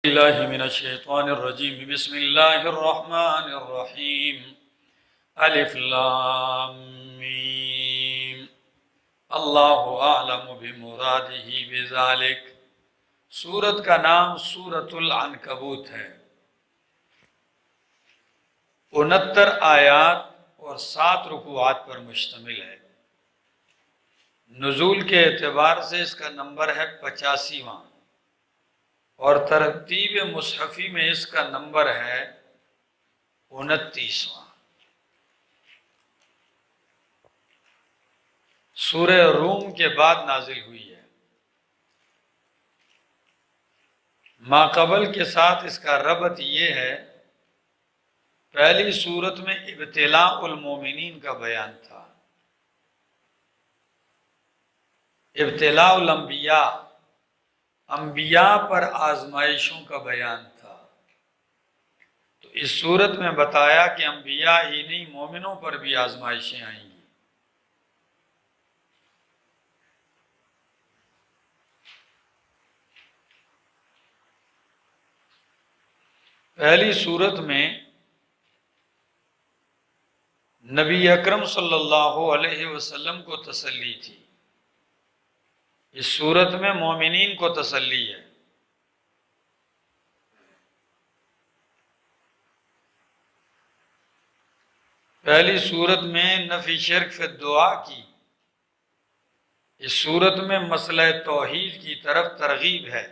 الله من الشيطان الرجيم بسم الله الرحمن الرحيم الف لام میم اللہ اعلم بمراده بذلك۔ سورت کا نام سورۃ العنکبوت ہے۔ 69 آیات اور 7 رکوعات پر مشتمل ہے۔ نزول کے اعتبار سے اس کا نمبر ہے 85واں، اور ترتیب مصحفی میں اس کا نمبر ہے 29واں۔ سورہ روم کے بعد نازل ہوئی ہے۔ ما قبل کے ساتھ اس کا ربط یہ ہے، پہلی سورت میں ابتلاء المومنین کا بیان تھا، ابتلاء الانبیاء، انبیاء پر آزمائشوں کا بیان تھا۔ تو اس صورت میں بتایا کہ انبیاء ہی نہیں، مومنوں پر بھی آزمائشیں آئیں گی۔ پہلی صورت میں نبی اکرم صلی اللہ علیہ وسلم کو تسلی تھی، اس صورت میں مومنین کو تسلی ہے۔ پہلی صورت میں نفی شرک فی الدعا کی، اس صورت میں مسئلہ توحید کی طرف ترغیب ہے۔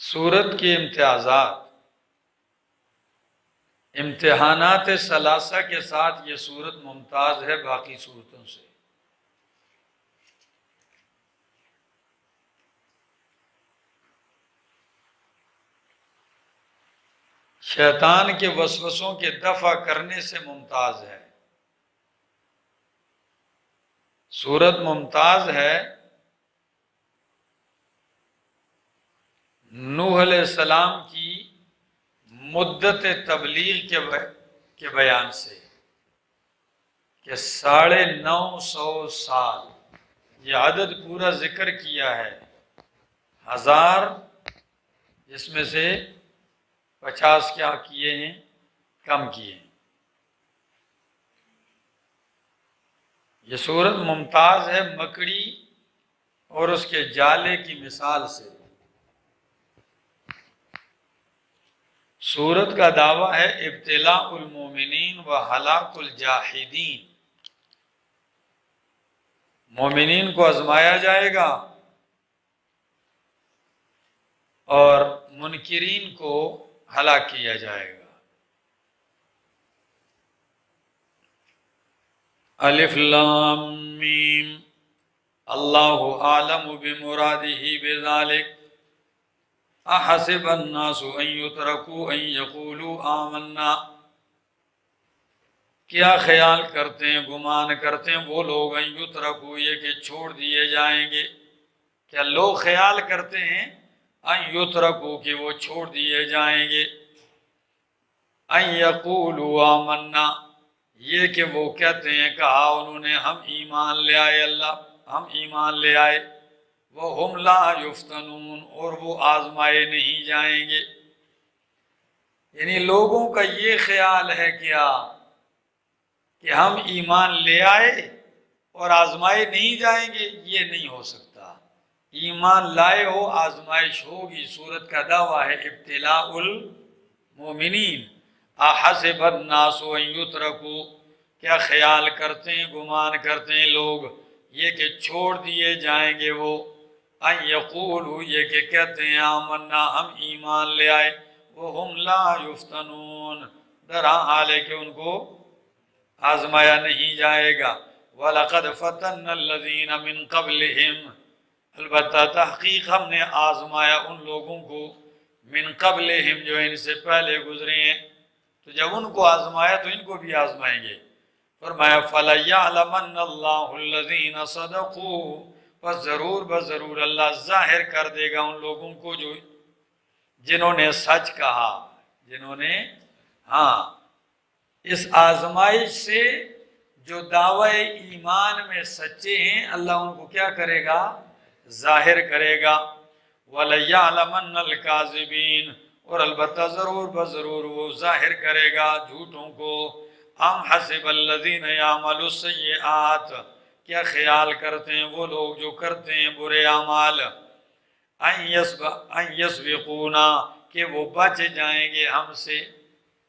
سورت کے امتیازات، امتحانات ثلاثہ کے ساتھ یہ سورت ممتاز ہے باقی سورتوں سے۔ شیطان کے وسوسوں کے دفع کرنے سے ممتاز ہے۔ سورت ممتاز ہے نوح علیہ السلام کی مدت تبلیغ کے بیان سے، کہ 950 سال، یہ عدد پورا ذکر کیا ہے، 1000 جس میں سے 50 کیا کیے ہیں، کم کیے ہیں۔ یہ سورت ممتاز ہے مکڑی اور اس کے جالے کی مثال سے۔ سورت کا دعویٰ ہے ابتلاء المومنین و ہلاک الجاحدین، مومنین کو آزمایا جائے گا اور منکرین کو ہلاک کیا جائے گا۔ الف لام میم اللہ اعلم بمراده بذلك احسب الناس ان يتركوا ان يقولوا آمنا۔ کیا خیال کرتے ہیں، گمان کرتے ہیں وہ لوگ، ان يتركوا، یہ کہ چھوڑ دیے جائیں گے۔ کیا لوگ خیال کرتے ہیں ان يتركوا کہ وہ چھوڑ دیے جائیں گے، ان يقولوا آمنا، یہ کہ وہ کہتے ہیں، کہا انہوں نے، ہم ایمان لے آئے، اللہ ہم ایمان لے آئے، وَهُمْ لَا يُفْتَنُونَ، اور وہ آزمائے نہیں جائیں گے۔ یعنی لوگوں کا یہ خیال ہے کیا کہ ہم ایمان لے آئے اور آزمائے نہیں جائیں گے؟ یہ نہیں ہو سکتا۔ ایمان لائے ہو، آزمائش ہوگی۔ سورت کا دعویٰ ہے ابتلاء المومنین۔ احسب الناس ان یترکوا، کیا خیال کرتے ہیں، گمان کرتے ہیں لوگ یہ کہ چھوڑ دیے جائیں گے وہ، ان یقولوا، یہ کہ کہتے ہیں، آمنا، ہم ایمان لے آئے، وہم لا یفتنون، درحال ہے کہ ان کو آزمایا نہیں جائے گا۔ وَلَقَدْ فَتَنَّ الَّذِينَ مِن قَبْلِهِمْ، البتہ تحقیق ہم نے آزمایا ان لوگوں کو، من قبلہم، جو ان سے پہلے گزرے ہیں۔ تو جب ان کو آزمایا تو ان کو بھی آزمائیں گے۔ فرمایا فَلَيَعْلَمَنَّ اللَّهُ الَّذِينَ صَدَقُوا پس ضرور بضرور اللہ ظاہر کر دے گا ان لوگوں کو جو جنہوں نے سچ کہا، جنہوں نے اس آزمائش سے جو دعوی ایمان میں سچے ہیں، اللہ ان کو کیا کرے گا؟ ظاہر کرے گا۔ وَلَيَعْلَمَنَّ الْكَاذِبِينَ، اور البتہ ضرور بضرور وہ ظاہر کرے گا جھوٹوں کو۔ ام حسب الذین یعملون السیئات، کیا خیال کرتے ہیں وہ لوگ جو کرتے ہیں برے اعمال، ان یسبقونا، کہ وہ بچ جائیں گے ہم سے۔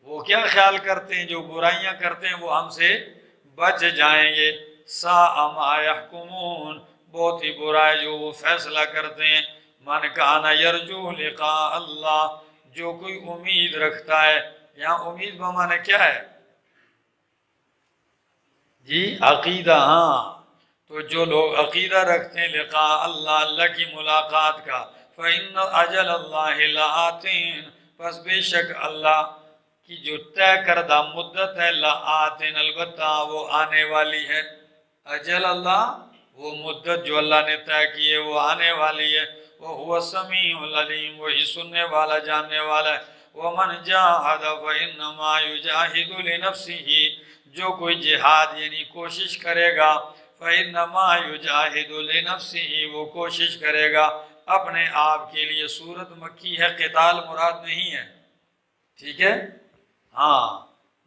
وہ کیا خیال کرتے ہیں جو برائیاں کرتے ہیں وہ ہم سے بچ جائیں گے۔ ساء ما یحکمون، بہت ہی برا ہے جو وہ فیصلہ کرتے ہیں۔ من کان یرجو لقاء اللہ، جو کوئی امید رکھتا ہے، یہاں امید بمانے کیا ہے جی؟ عقیدہ۔ تو جو لوگ عقیدہ رکھتے ہیں لقاء اللہ، اللہ کی ملاقات کا، فإن اجل اللہ لآت، پس بے شک اللہ کی جو طے کردہ مدت ہے، لآت، البتہ وہ آنے والی ہے۔ اجل اللہ، وہ مدت جو اللہ نے طے کی ہے وہ آنے والی ہے۔ وَهُوَ السَّمِيعُ الْعَلِيمُ، وہی سننے والا جاننے والا ہے۔ وَمَنْ جَاهَدَ فَإِنَّمَا يُجَاهِدُ لِنَفْسِهِ، جو کوئی جہاد یعنی کوشش کرے گا، فَإِنَّمَا يُجَاهِدُ لِنَفْسِهِ، وہ کوشش کرے گا اپنے آپ کے لیے۔ سورت مکی ہے، قتال مراد نہیں ہے، ٹھیک ہے؟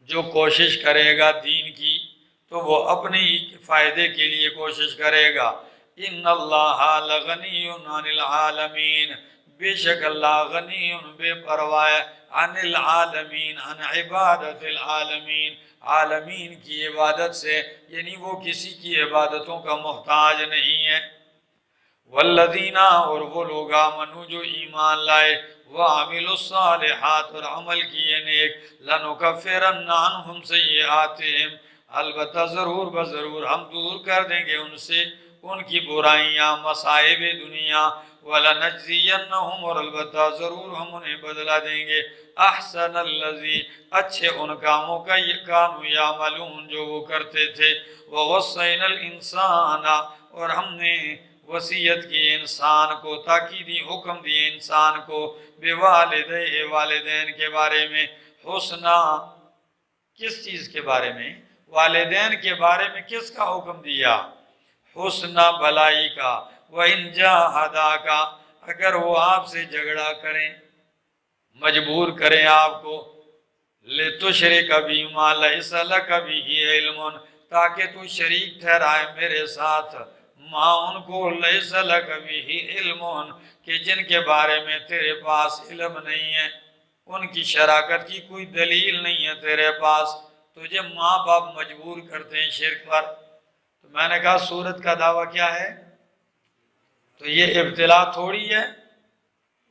جو کوشش کرے گا دین کی تو وہ اپنے ہی فائدے کے لیے کوشش کرے گا۔ ان اللہ لغنی عن العالمین، بے شک اللہ غنی بے پرواہ ہے، عن العالمین، عن عبادت العالمین، عالمین کی عبادت سے، یعنی وہ کسی کی عبادتوں کا محتاج نہیں ہے۔ والذین، اور وہ لوگ آمنو جو ایمان لائے، وعملوا الصالحات، اور عمل کیے نیک، لنکفرن عنہم سیئاتہم، البتہ ضرور بضرور ہم دور کر دیں گے ان سے ان کی برائیاں، مصائب دنیا، وَلَنَجْزِيَنَّهُمْ، اور البتہ ضرور ہم انہیں بدلہ دیں گے، احسن الذی، اچھے ان کاموں کا، یہ کانوا یعملون، جو وہ کرتے تھے۔ وَوَصَّيْنَا الْإِنسَانَ، اور ہم نے وصیت کی انسان کو، تاکیدی حکم دیے انسان کو، بِوَالِدَيْهِ، والدین کے بارے میں، حسنا، کس چیز کے بارے میں؟ والدین کے بارے میں کس کا حکم دیا؟ حسنا، بھلائی کا۔ وَإِنْ جَاهَدَاكَ، اگر وہ آپ سے جھگڑا کریں، مجبور کریں آپ کو، لِتُشْرِكَ بِي مَا لَيْسَ لَكَ بِهِ عِلْمٌ، تاکہ تو شریک ٹھہرائے میرے ساتھ، ماں ان کو، لَيْسَ لَكَ بِهِ عِلْمٌ، کہ جن کے بارے میں تیرے پاس علم نہیں ہے، ان کی شراکت کی کوئی دلیل نہیں ہے تیرے پاس۔ تجھے ماں باپ مجبور کرتے ہیں شرک پر، تو میں نے کہا سورت کا دعویٰ کیا ہے؟ تو یہ ابتلا تھوڑی ہے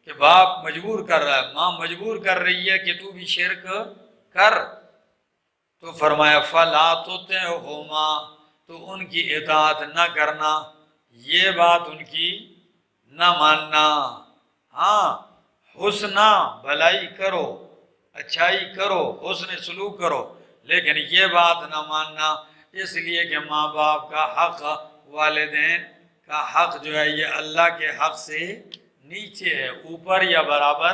کہ باپ مجبور کر رہا ہے، ماں مجبور کر رہی ہے کہ تو بھی شرک کر۔ تو فرمایا فَلَا تُطِعْهُمَا، تو ان کی اطاعت نہ کرنا، یہ بات ان کی نہ ماننا۔ حسنا، بھلائی کرو، اچھائی کرو، حسن سلوک کرو، لیکن یہ بات نہ ماننا، اس لیے کہ ماں باپ کا حق، والدین کا حق جو ہے یہ اللہ کے حق سے نیچے ہے، اوپر یا برابر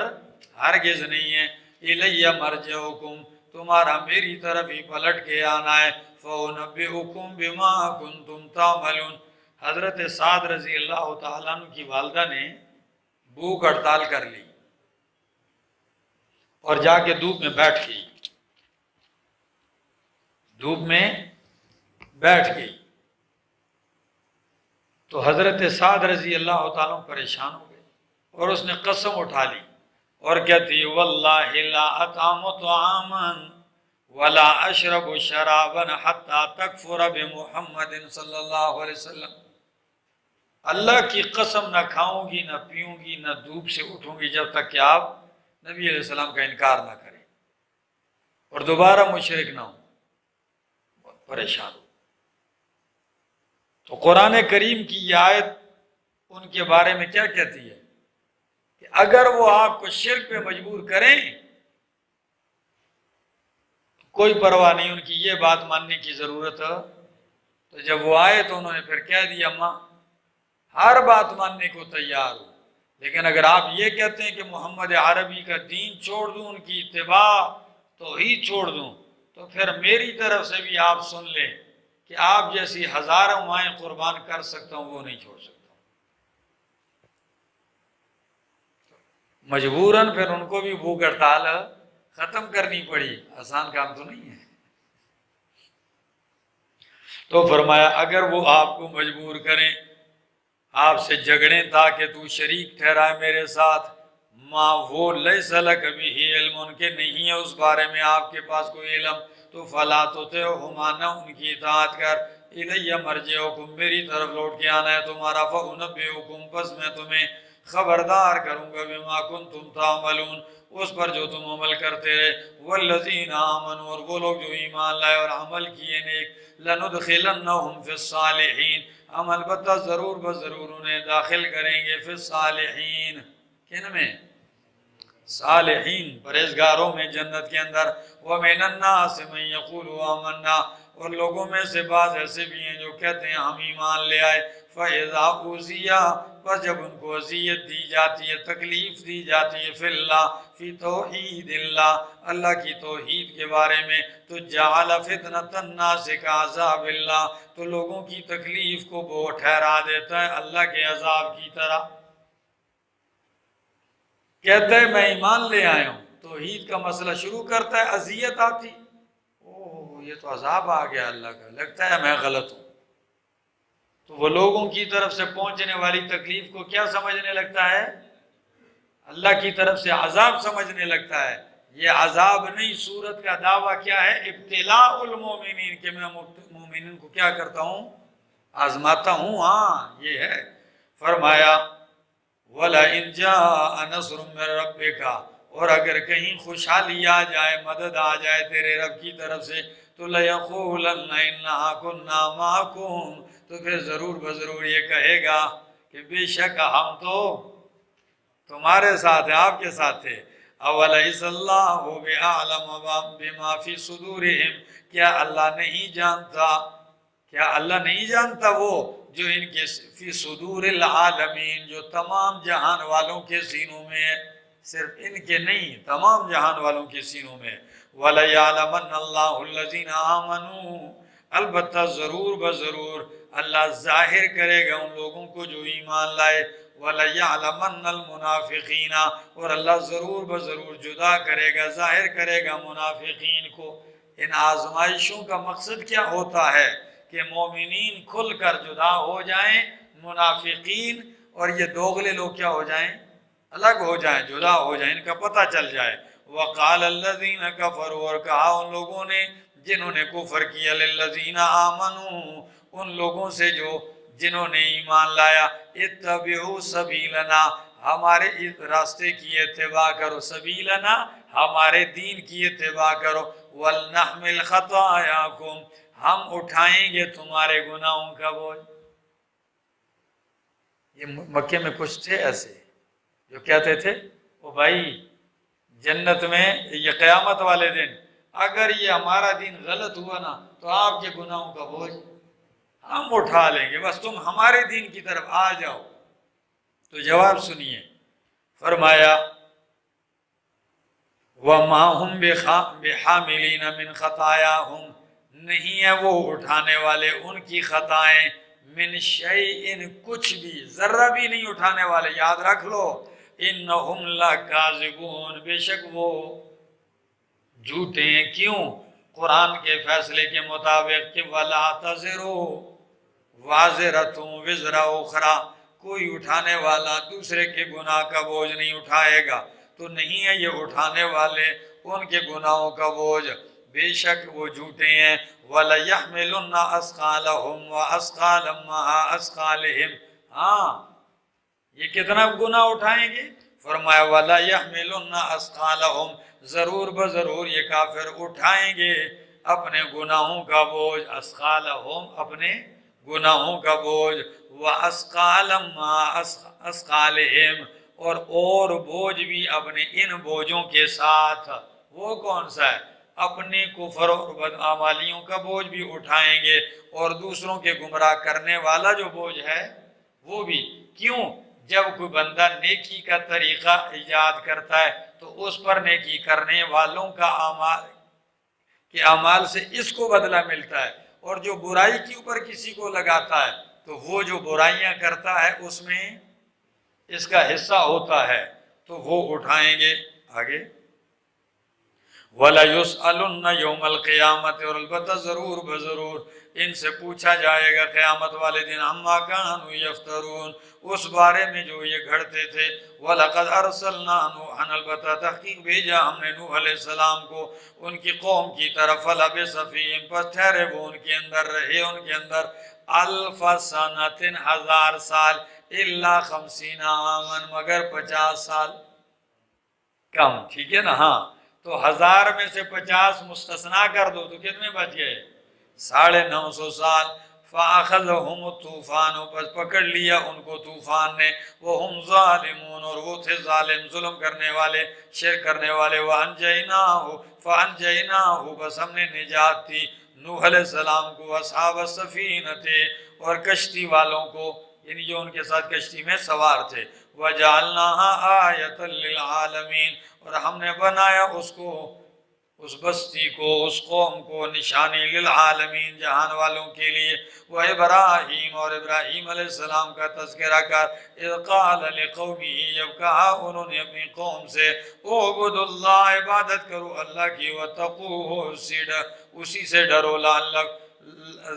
ہرگز نہیں ہے۔ اِلَيَّ مَرْجِعُكُمْ، تمہارا میری طرف ہی پلٹ کے آنا ہے۔ فَأُنَبِّئُكُمْ بِمَا كُنْتُمْ تَعْمَلُونَ، حضرت سعد رضی اللہ تعالیٰ عنہ کی والدہ نے بھوک ہڑتال کر لی اور جا کے دھوپ میں بیٹھ گئی، دھوپ میں بیٹھ گئی، تو حضرت سعد رضی اللہ تعالیٰ پریشان ہو گئے اور اس نے قسم اٹھا لی اور کہتی واللہ لا اطعم طعاما ولا اشرب شرابا حتى تکفر بمحمد صلی اللہ علیہ وسلم، اللہ کی قسم نہ کھاؤں گی، نہ پیوں گی، نہ دھوپ سے اٹھوں گی جب تک کہ آپ نبی علیہ السلام کا انکار نہ کریں اور دوبارہ مشرک نہ ہوں۔ بہت پریشان ہو۔ تو قرآن کریم کی یہ آیت ان کے بارے میں کیا کہتی ہے کہ اگر وہ آپ کو شرک پہ مجبور کریں تو کوئی پرواہ نہیں، ان کی یہ بات ماننے کی ضرورت ہے۔ تو جب وہ آئے تو انہوں نے پھر کہہ دیا ماں ہر بات ماننے کو تیار ہوں، لیکن اگر آپ یہ کہتے ہیں کہ محمد عربی کا دین چھوڑ دوں، ان کی اتباع توحید چھوڑ دوں، تو پھر میری طرف سے بھی آپ سن لیں کہ آپ جیسی ہزاروں مائیں قربان کر سکتا ہوں، وہ نہیں چھوڑ سکتا۔ مجبوراً پھر ان کو بھی بھوک ہڑتال ختم کرنی پڑی، آسان کام تو نہیں ہے۔ تو فرمایا اگر وہ آپ کو مجبور کریں، آپ سے جھگڑیں تاکہ تو شریک ٹھہرائے میرے ساتھ، ماں وہ لیس لک بہ علم، ان کے نہیں ہے اس بارے میں آپ کے پاس کوئی علم، تو فلا تطعہما، نہ ان کی اطاعت کر، الیہ مرجعکم، میری طرف لوٹ کے آنا ہے تمہارا، فانبئکم، پس میں تمہیں خبردار کروں گا، بما کنتم تعملون، اس پر جو تم عمل کرتے رہے، والذین آمنوا، اور وہ لوگ جو ایمان لائے اور عمل کیے نیک، لندخلنہم فی الصالحین، ہم البتہ ضرور بضرور انہیں داخل کریں گے، فی الصالحین، کن میں؟ صالحین، پرہیزگاروں میں، جنت کے اندر۔ وَمِنَ النَّاسِ مَن يَقُولُ آمَنَّا، اور لوگوں میں سے بعض ایسے بھی ہیں جو کہتے ہیں ہم ایمان لے آئے، فَإِذَا أُوذِيَ، پس جب ان کو اذیت دی جاتی ہے، تکلیف دی جاتی ہے، فِي اللَّهِ، فی توحید اللہ، اللہ کی توحید کے بارے میں، تو جعل فتنة الناس کعذاب اللہ، تو لوگوں کی تکلیف کو وہ ٹھہرا دیتا ہے اللہ کے عذاب کی طرح۔ کہتا ہے میں ایمان لے آیا ہوں، توحید کا مسئلہ شروع کرتا ہے، اذیت آتی، اوہ یہ تو عذاب آ گیا اللہ کا، لگتا ہے میں غلط ہوں، تو وہ لوگوں کی طرف سے پہنچنے والی تکلیف کو کیا سمجھنے لگتا ہے؟ اللہ کی طرف سے عذاب سمجھنے لگتا ہے۔ یہ عذاب نہیں، سورت کا دعویٰ کیا ہے؟ ابتلاء المومنین، کہ میں مومنین کو کیا کرتا ہوں؟ آزماتا ہوں، ہاں یہ ہے۔ فرمایا وَلَئِنْ جَاءَ نَصْرٌ مِّن رَبِّكَ، اور اگر کہیں خوشحالی آ جائے، مدد آ جائے تیرے رب کی طرف سے، تو لَيَقُولَنَّ إِنَّا كُنَّا مَعَكُمْ، تو پھر ضرور بضرور یہ کہے گا کہ بے شک ہم تو تمہارے ساتھ ہیں، آپ کے ساتھ تھے۔ اَوَلَيْسَ اللَّهُ بِأَعْلَمَ بِمَا فِي صُدُورِهِمْ، کیا اللہ نہیں جانتا، کیا اللہ نہیں جانتا وہ جو ان کے فی صدور العالمین، جو تمام جہان والوں کے سینوں میں ہے، صرف ان کے نہیں، تمام جہان والوں کے سینوں میں۔ وَلَيَعْلَمَنَّ اللَّهُ الَّذِينَ آمَنُوا، البتہ ضرور بضرور اللہ ظاہر کرے گا ان لوگوں کو جو ایمان لائے، وَلَيَعْلَمَنَّ الْمُنَافِقِينَ، اور اللہ ضرور بضرور جدا کرے گا، ظاہر کرے گا منافقین کو۔ ان آزمائشوں کا مقصد کیا ہوتا ہے؟ کہ مومنین کھل کر جدا ہو جائیں، منافقین اور یہ دوغلے لوگ کیا ہو جائیں؟ الگ ہو جائیں، جدا ہو جائیں، ان کا پتہ چل جائے۔ وَقَالَ الَّذِينَ كَفَرُوا، اور کہا ان لوگوں نے جنہوں نے کفر کیا، لِلَّذِينَ آمَنُوا، ان لوگوں سے جو جنہوں نے ایمان لایا، اتبعوا سبیلنا، ہمارے اس راستے کی اتباع کرو، سبیلنا ہمارے دین کی اتباع کرو، وَلْنَحْمِلْ خَطَايَاكُمْ، ہم اٹھائیں گے تمہارے گناہوں کا بوجھ۔ یہ مکے میں کچھ تھے ایسے جو کہتے تھے او بھائی جنت میں یہ قیامت والے دن اگر یہ ہمارا دین غلط ہوا نا تو آپ کے گناہوں کا بوجھ ہم اٹھا لیں گے، بس تم ہمارے دین کی طرف آ جاؤ۔ تو جواب سنیے، فرمایا وَمَا هُمْ بِحَامِلِينَ مِنْ خَطَايَاهُمْ، نہیں ہے وہ اٹھانے والے ان کی خطائیں، من شیئن کچھ بھی، ذرہ بھی نہیں اٹھانے والے، یاد رکھ لو، انہم لکاذبون، بے شک وہ جھوٹے ہیں۔ کیوں؟ قرآن کے فیصلے کے مطابق کہ وَلَا تَزِرُوا وَازِرَةٌ وِزْرَ أُخْرَىٰ، کوئی اٹھانے والا دوسرے کے گناہ کا بوجھ نہیں اٹھائے گا، تو نہیں ہے یہ اٹھانے والے ان کے گناہوں کا بوجھ، بے شک وہ جھوٹے ہیں۔ وَلَيَحْمِلُنَّ أَثْقَالَهُمْ وَأَثْقَالًا مَّعَ أَثْقَالِهِمْ، ہاں یہ کتنا گناہ اٹھائیں گے؟ فرمایا وَلَيَحْمِلُنَّ أَثْقَالَهُمْ، ضرور بضرور یہ کافر اٹھائیں گے اپنے گناہوں کا بوجھ، أَثْقَالَهُمْ اپنے گناہوں کا بوجھ، وَأَثْقَالًا مَّعَ أَثْقَالِهِمْ اور بوجھ بھی اپنے ان بوجھوں کے ساتھ۔ وہ کون سا ہے؟ اپنے کفر اور بدعمالیوں کا بوجھ بھی اٹھائیں گے، اور دوسروں کے گمراہ کرنے والا جو بوجھ ہے وہ بھی کیوں؟ جب کوئی بندہ نیکی کا طریقہ ایجاد کرتا ہے تو اس پر نیکی کرنے والوں کا اعمال سے اس کو بدلہ ملتا ہے، اور جو برائی کے اوپر کسی کو لگاتا ہے تو وہ جو برائیاں کرتا ہے اس میں اس کا حصہ ہوتا ہے تو وہ اٹھائیں گے۔ آگے وَلَيُسْأَلُنَّ يَوْمَ الْقِيَامَةِ، اور البتہ ضرور بضرور ان سے پوچھا جائے گا قیامت والے دن عَمَّا كَانُوا يَفْتَرُونَ، اس بارے میں جو یہ گھڑتے تھے۔ وَلَقَدْ أَرْسَلْنَا نُوحًا، البتہ تحقیق بھیجا ہم نے نوح علیہ السلام کو ان کی قوم کی طرف، فَلَبِثَ فِيهِمْ، پس ٹھہرے وہ ان کے اندر، رہے ان کے اندر، أَلْفَ سَنَةٍ، 1000 سال، إِلَّا 50 عَامًا، مگر 50 سال کم، ٹھیک ہے نا؟ ہاں تو 1000 میں سے 50 مستثنا کر دو تو کتنے بچ گئے؟ 950 سال۔ فَأَخَذَهُمُ الطُّوفَانُ، پس پکڑ لیا ان کو طوفان نے، وَهُمْ ظَالِمُونَ، اور وہ تھے ظالم، ظلم کرنے والے، شرک کرنے والے۔ فَأَنْجَيْنَاهُ، بس ہم نے نجات دی نوح علیہ السلام کو، أَصْحَابَ السَّفِينَةِ، اور کشتی والوں کو، یعنی جو ان کے ساتھ کشتی میں سوار تھے۔ وَجَعَلْنَاهَا آیَةً لِلْعَالَمِينَ، اور ہم نے بنایا اس کو، اس بستی کو، اس قوم کو، نشانی للعالمین، جہان والوں کے لیے۔ وَإِبْرَاهِيمَ، اور ابراہیم علیہ السلام کا تذکرہ کر، اِذْ قَالَ لِقَوْمِهِ، جب کہا انہوں نے اپنی قوم سے، اعبدوا اللہ، عبادت کرو اللہ کی، وَاتَّقُوهُ، اسی سے ڈرو، لعلکم،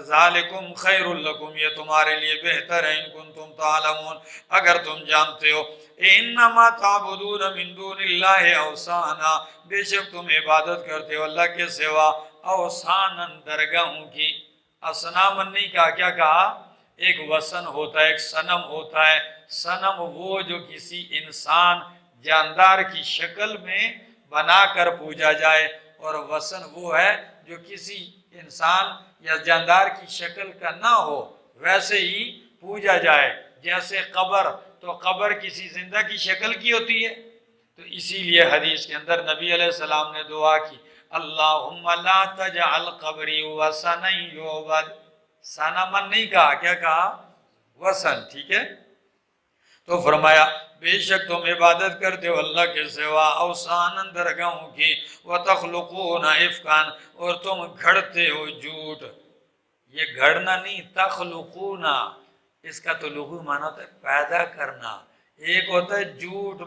ذالکم خیر لکم، یہ تمہارے لیے بہتر ہے، ان کنتم تعلمون، اگر تم جانتے ہو۔ انما تعبدون من دون اللہ اوثانا، بے شک تم عبادت کرتے ہو اللہ کے سوا اوثانا، درگاہوں کی۔ اصنامن نہیں کہا، کیا کہا؟ ایک وثن ہوتا ہے، ایک صنم ہوتا ہے۔ صنم وہ جو کسی انسان جاندار کی شکل میں بنا کر پوجا جائے، اور وثن وہ ہے جو کسی انسان یا جاندار کی شکل کا نہ ہو، ویسے ہی پوجا جائے۔ جیسے قبر، تو قبر کسی زندہ کی شکل کی ہوتی ہے، تو اسی لیے حدیث کے اندر نبی علیہ السلام نے دعا کی، اللہم لا تجعل قبری وثنا یعبد، صنما نہیں کہا، کیا کہا؟ وثن، ٹھیک ہے؟ تو فرمایا بے شک تم عبادت کرتے ہو اللہ کے سوا اوثانا، درگاہوں کی، وتخلقون افکا، اور تم گھڑتے ہو جھوٹ۔ یہ گھڑنا نہیں، تخلقون، اس کا تو لغوی معنی ہوتا ہے پیدا کرنا۔ ایک ہوتا ہے جھوٹ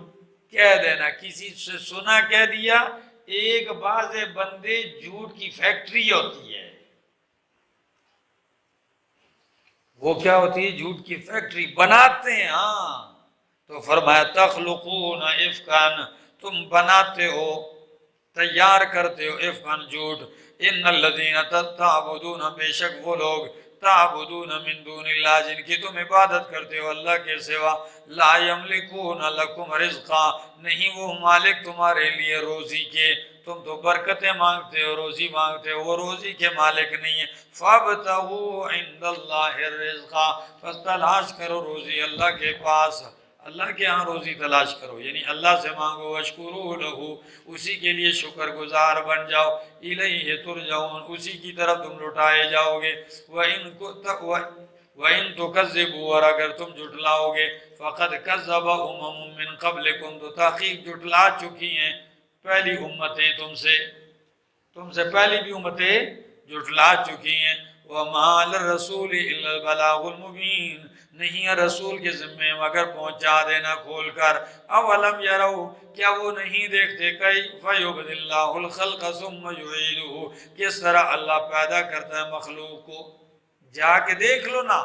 کہہ دینا، کسی سے سنا کہہ دیا، ایک بعض بندے جھوٹ کی فیکٹری ہوتی ہے، وہ کیا ہوتی ہے؟ جھوٹ کی فیکٹری بناتے ہیں۔ ہاں تو فرمایا تخلقون افکان، تم بناتے ہو، تیار کرتے ہو، افکان، جھوٹ۔ ان الذین تعبدون، بے شک وہ لوگ، تعبدون من دون اللہ، جن کی تم عبادت کرتے ہو اللہ کے سوا، لا یملکون لکم رزقا، نہیں وہ مالک تمہارے لیے روزی کے، تم تو برکتیں مانگتے ہو، روزی مانگتے ہو، وہ روزی کے مالک نہیں ہیں۔ فابتغوا عند اللہ الرزقا، پس تلاش کرو روزی اللہ کے پاس، اللہ کے ہاں روزی تلاش کرو، یعنی اللہ سے مانگو، واشکروا لہ، اسی کے لیے شکر گزار بن جاؤ، الیہ ترجعون، اسی کی طرف تم لٹائے جاؤ گے۔ وَإِن تُكَذِّبُوا، اور اگر تم جھٹلاؤ گے، فَقَدْ كَذَّبَ أُمَمٌ مِّن قَبْلِكُمْ، تو تحقیق جھٹلا چکی ہیں پہلی امتیں تم سے پہلی بھی امتیں جھٹلا چکی ہیں۔ وَمَا عَلَى الرَّسُولِ إِلَّا الْبَلَاغُ الْمُبِينُ، نہیں ہے رسول کے ذمے مگر پہنچا دینا کھول کر۔ اولم یروا، کیا وہ نہیں دیکھتے، کیف یبدی اللہ الخلق ثم یعیدہ، کس طرح اللہ پیدا کرتا ہے مخلوق کو، جا کے دیکھ لو نا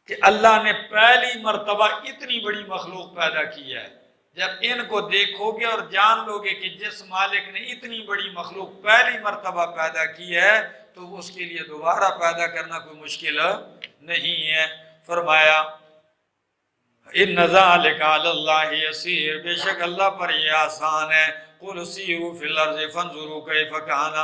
کہ اللہ نے پہلی مرتبہ اتنی بڑی مخلوق پیدا کی ہے۔ جب ان کو دیکھو گے اور جان لو گے کہ جس مالک نے اتنی بڑی مخلوق پہلی مرتبہ پیدا کی ہے تو اس کے لیے دوبارہ پیدا کرنا کوئی مشکل نہیں ہے۔ فرمایا ان ذالک علی اللہ یسیر، بے شک اللہ پر یہ آسان ہے۔ قل سیروا فی الارض فانظروا کیف کان،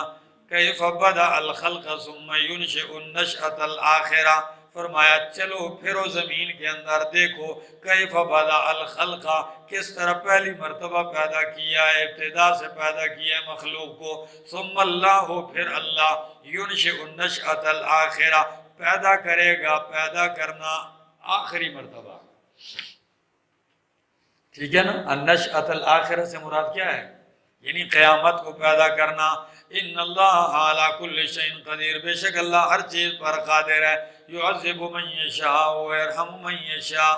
کیف بدأ الخلق ثم ینشئ النشأۃ الآخرہ، فرمایا چلو پھرو زمین کے اندر، دیکھو کیف بدأ الخلق، کس طرح پہلی مرتبہ پیدا کیا ہے، ابتدا سے پیدا کیا ہے مخلوق کو، ثم اللہ، پھر اللہ، ینشئ النشأۃ الآخرہ، پیدا کرے گا، پیدا کرنا آخری مرتبہ، ٹھیک ہے نا؟ النشأۃ الآخرہ سے مراد کیا ہے؟ یعنی قیامت کو پیدا کرنا۔ ان اللہ علی کل شیء قدیر، بے شک اللہ ہر چیز پر قادر ہے۔ یعذب من یشاء ویرحم من یشاء،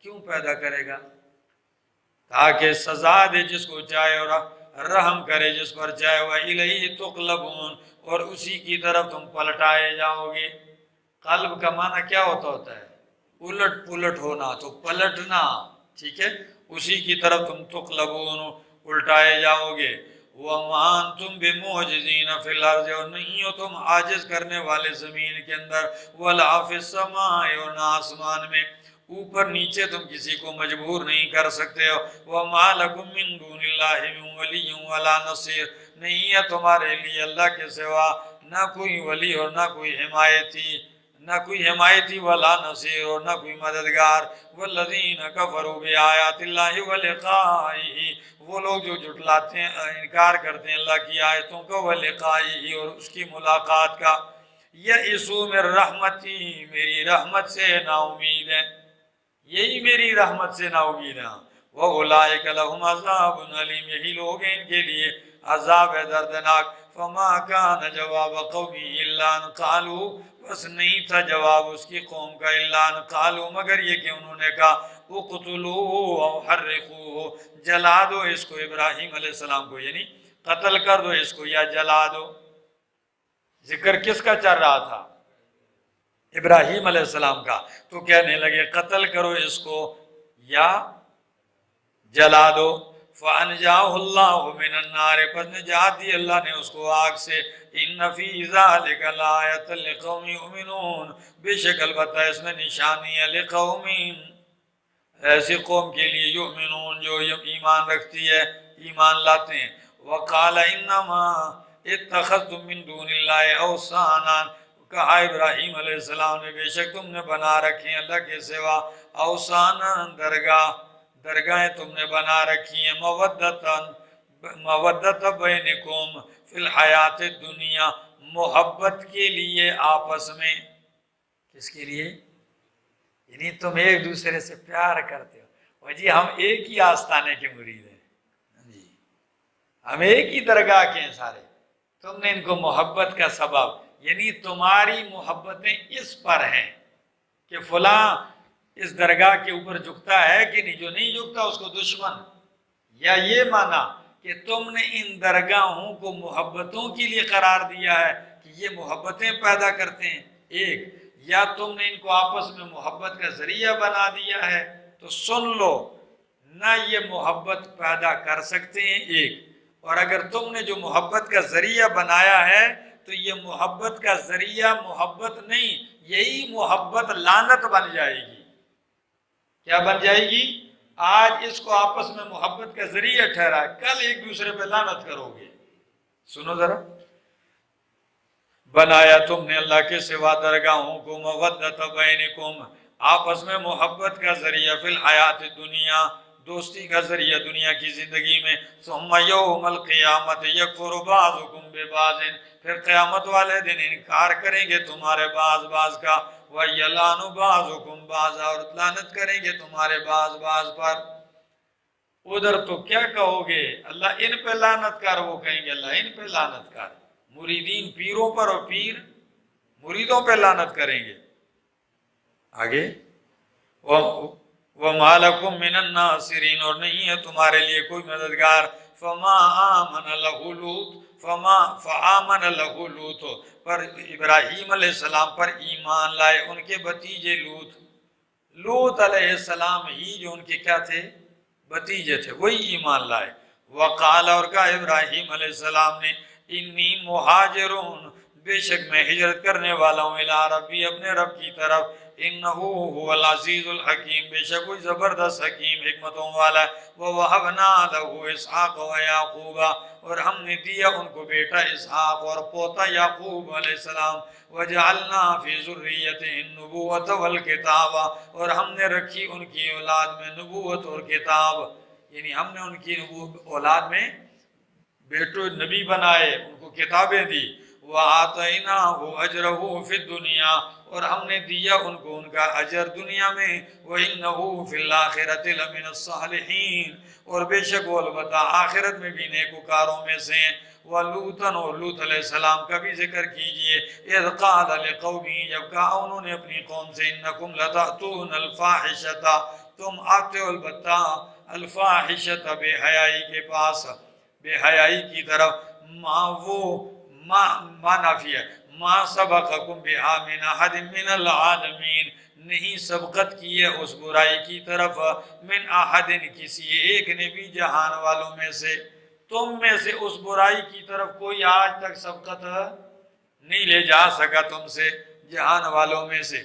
کیوں پیدا کرے گا؟ تاکہ سزا دے جس کو چاہے اور رحم کرے جس پر چاہے۔ وَإِلَيْهِ تُقْلَبُونَ، اور اسی کی طرف تم پلٹائے جاؤ گے۔ قلب کا معنی کیا ہوتا ہے؟ الٹ پلٹ ہونا، تو پلٹنا، ٹھیک ہے؟ اسی کی طرف تم تقلبون، الٹائے جاؤ گے۔ وَمَا أَنْتُمْ بِمُعْجِزِينَ فِي الْأَرْضِ، اور نہیں ہو تم عاجز کرنے والے زمین کے اندر، وَلَا فِي السَّمَاءِ، اور نہ آسمان میں، اوپر نیچے تم کسی کو مجبور نہیں کر سکتے ہو۔ وَمَا لَكُم مِّن دُونِ اللَّهِ مِن وَلِيٍّ وَلَا نَصِيرٍ، نہیں ہے تمہارے لیے اللہ کے سوا نہ کوئی ولی اور نہ کوئی حمایتی، نہ کوئی حمایتی ولا نصیر، اور نہ کوئی مددگار۔ والذین کفروا بآیات اللہ ولقائہ، وہ لوگ جو جھٹلاتے ہیں، انکار کرتے ہیں اللہ کی آیتوں کا، ولقائہ، اور اس کی ملاقات کا۔ یئسوا من رحمتی، میری رحمت سے نا امید ہے، یہی میری رحمت سے نا امید ہے۔ وَأُولَٰئِكَ لَهُمْ عَذَابٌ أَلِيمٌ، یہی لوگ ہیں ان کے لیے عذاب ہے دردناک۔ فَمَا كَانَ جَوَابَ قَوْمِهِ إِلَّا أَن قَالُوا، بس نہیں تھا جواب اس کی قوم کا، إِلَّا أَن قَالُوا، مگر یہ کہ انہوں نے کہا، اُقْتُلُوهُ أَوْ حَرِّقُوهُ، جلا دو اس کو، ابراہیم علیہ السلام کو، یعنی قتل کر دو اس کو یا جلا دو۔ ذکر کس کا چل رہا تھا؟ ابراہیم علیہ السلام کا۔ تو کہنے لگے قتل کرو اس کو یا جلا دو۔ فَأَنْجَاهُ اللَّهُ مِنَ النَّارِ، پس نجات دی اللہ نے اس کو آگ سے۔ إِنَّ فِي ذَلِكَ لَآیَةً لِقَوْمٍ يُؤْمِنُونَ، بے شک البتہ اس میں نشانی ہے، لِقَوْمٍ، ایسی قوم کے لیے، یؤمنون، جو ایمان رکھتی ہے، ایمان لاتے ہیں۔ وَقَالَ إِنَّمَا اتَّخَذْتُم مِّن دُونِ اللَّهِ أَوْثَانًا، کہا ابراہیم علیہ السلام نے، بے شک تم نے بنا رکھی ہیں اللہ کے سوا اوثانا، درگاہیں تم نے بنا رکھی ہیں، مودت بینکم فی الحیات الدنیا، محبت کے لیے آپس میں۔ کس کے لیے؟ یعنی تم ایک دوسرے سے پیار کرتے ہو، جی ہم ایک ہی آستانے کے مرید ہیں، جی ہم ایک ہی درگاہ کے ہیں سارے، تم نے ان کو محبت کا سبب، یعنی تمہاری محبتیں اس پر ہیں کہ فلاں اس درگاہ کے اوپر جھکتا ہے کہ نہیں، جو نہیں جھکتا اس کو دشمن، یا یہ مانا کہ تم نے ان درگاہوں کو محبتوں کے لیے قرار دیا ہے کہ یہ محبتیں پیدا کرتے ہیں ایک، یا تم نے ان کو آپس میں محبت کا ذریعہ بنا دیا ہے۔ تو سن لو، نہ یہ محبت پیدا کر سکتے ہیں ایک، اور اگر تم نے جو محبت کا ذریعہ بنایا ہے تو یہ محبت کا ذریعہ محبت نہیں، یہی محبت لعنت بن جائے گی۔ کیا بن جائے گی؟ آج اس کو آپس میں محبت کا ذریعہ ٹھہرا، کل ایک دوسرے پہ لعنت کرو گے۔ سنو ذرا، بنایا تم نے اللہ کے سوا درگاہوں کو، مودت بینکم، آپس میں محبت کا ذریعہ، فی الحیات دنیا، دوستی کا ذریعہ دنیا کی زندگی میں، ثم یوم القیامت یکفر بعضکم ببعض، پھر قیامت والے دن انکار کریں گے تمہارے بعض کا، وَيَلْعَنُ بَعْضُكُمْ بَعْضًا، اور لعنت کریں گے تمہارے بعض پر۔ ادھر تو کیا کہو گے؟ اللہ ان پہ لعنت کر، وہ کہیں گے اللہ ان پہ لعنت کر، مریدین پیروں پر اور پیر مریدوں پہ لعنت کریں گے۔ آگے وَمَا لَكُم مِّنَ النَّاصِرِينَ، اور نہیں ہے تمہارے لیے کوئی مددگار۔ فَمَا آمَنَ لَهُ لُوطٌ فَآمَنَ لَهُ لُوطٌ، پر ابراہیم علیہ السلام پر ایمان لائے ان کے بھتیجے لوط علیہ السلام ہی جو ان کے کیا تھے؟ بھتیجے تھے، وہی ایمان لائے۔ وقال، اور کہا ابراہیم علیہ السلام نے، انی مہاجرون، بے شک میں ہجرت کرنے والا ہوں، الی ربی، اپنے رب کی طرف، انہ هو العزیز الحکیم، بے شک کوئی زبردست حکیم حکمتوں والا ہے۔ ووہبنا لہ اسحاق و یعقوب، اور ہم نے دیا ان کو بیٹا اسحاق اور پوتا یعقوب علیہ السلام۔ وجعلنا فی ذریتہ النبوۃ والکتاب، اور ہم نے رکھی ان کی اولاد میں نبوت اور کتاب، یعنی ہم نے ان کی اولاد میں بیٹو نبی بنائے، ان کو کتابیں دی۔ وَآتَيْنَاهُ أَجْرَهُ فِي الدُّنْيَا، اور ہم نے دیا ان کو ان کا اجر دنیا میں، وَإِنَّهُ فِي الْآخِرَةِ لَمِنَ الصَّالِحِينَ اور بے شک وہ البتہ آخرت میں بھی نیکوکاروں میں سے ہیں۔ وَلُوطًا اور لوط علیہ السلام کا بھی ذکر کیجئے، اِذْ قَالَ لِقَوْمِهِ جب کہا انہوں نے اپنی قوم سے، إِنَّكُمْ لَتَأْتُونَ الْفَاحِشَةَ تم آتے ہو البتہ الفاحشۃ بے حیائی کے پاس، بے حیائی کی طرف، ما نافی ہے، ما سبقکم بہا من احد من العالمین نہیں سبقت کی ہے اس برائی کی طرف من احد کسی ایک نے بھی جہان والوں میں سے، تم میں سے اس برائی کی طرف کوئی آج تک سبقت نہیں لے جا سکا تم سے جہان والوں میں سے۔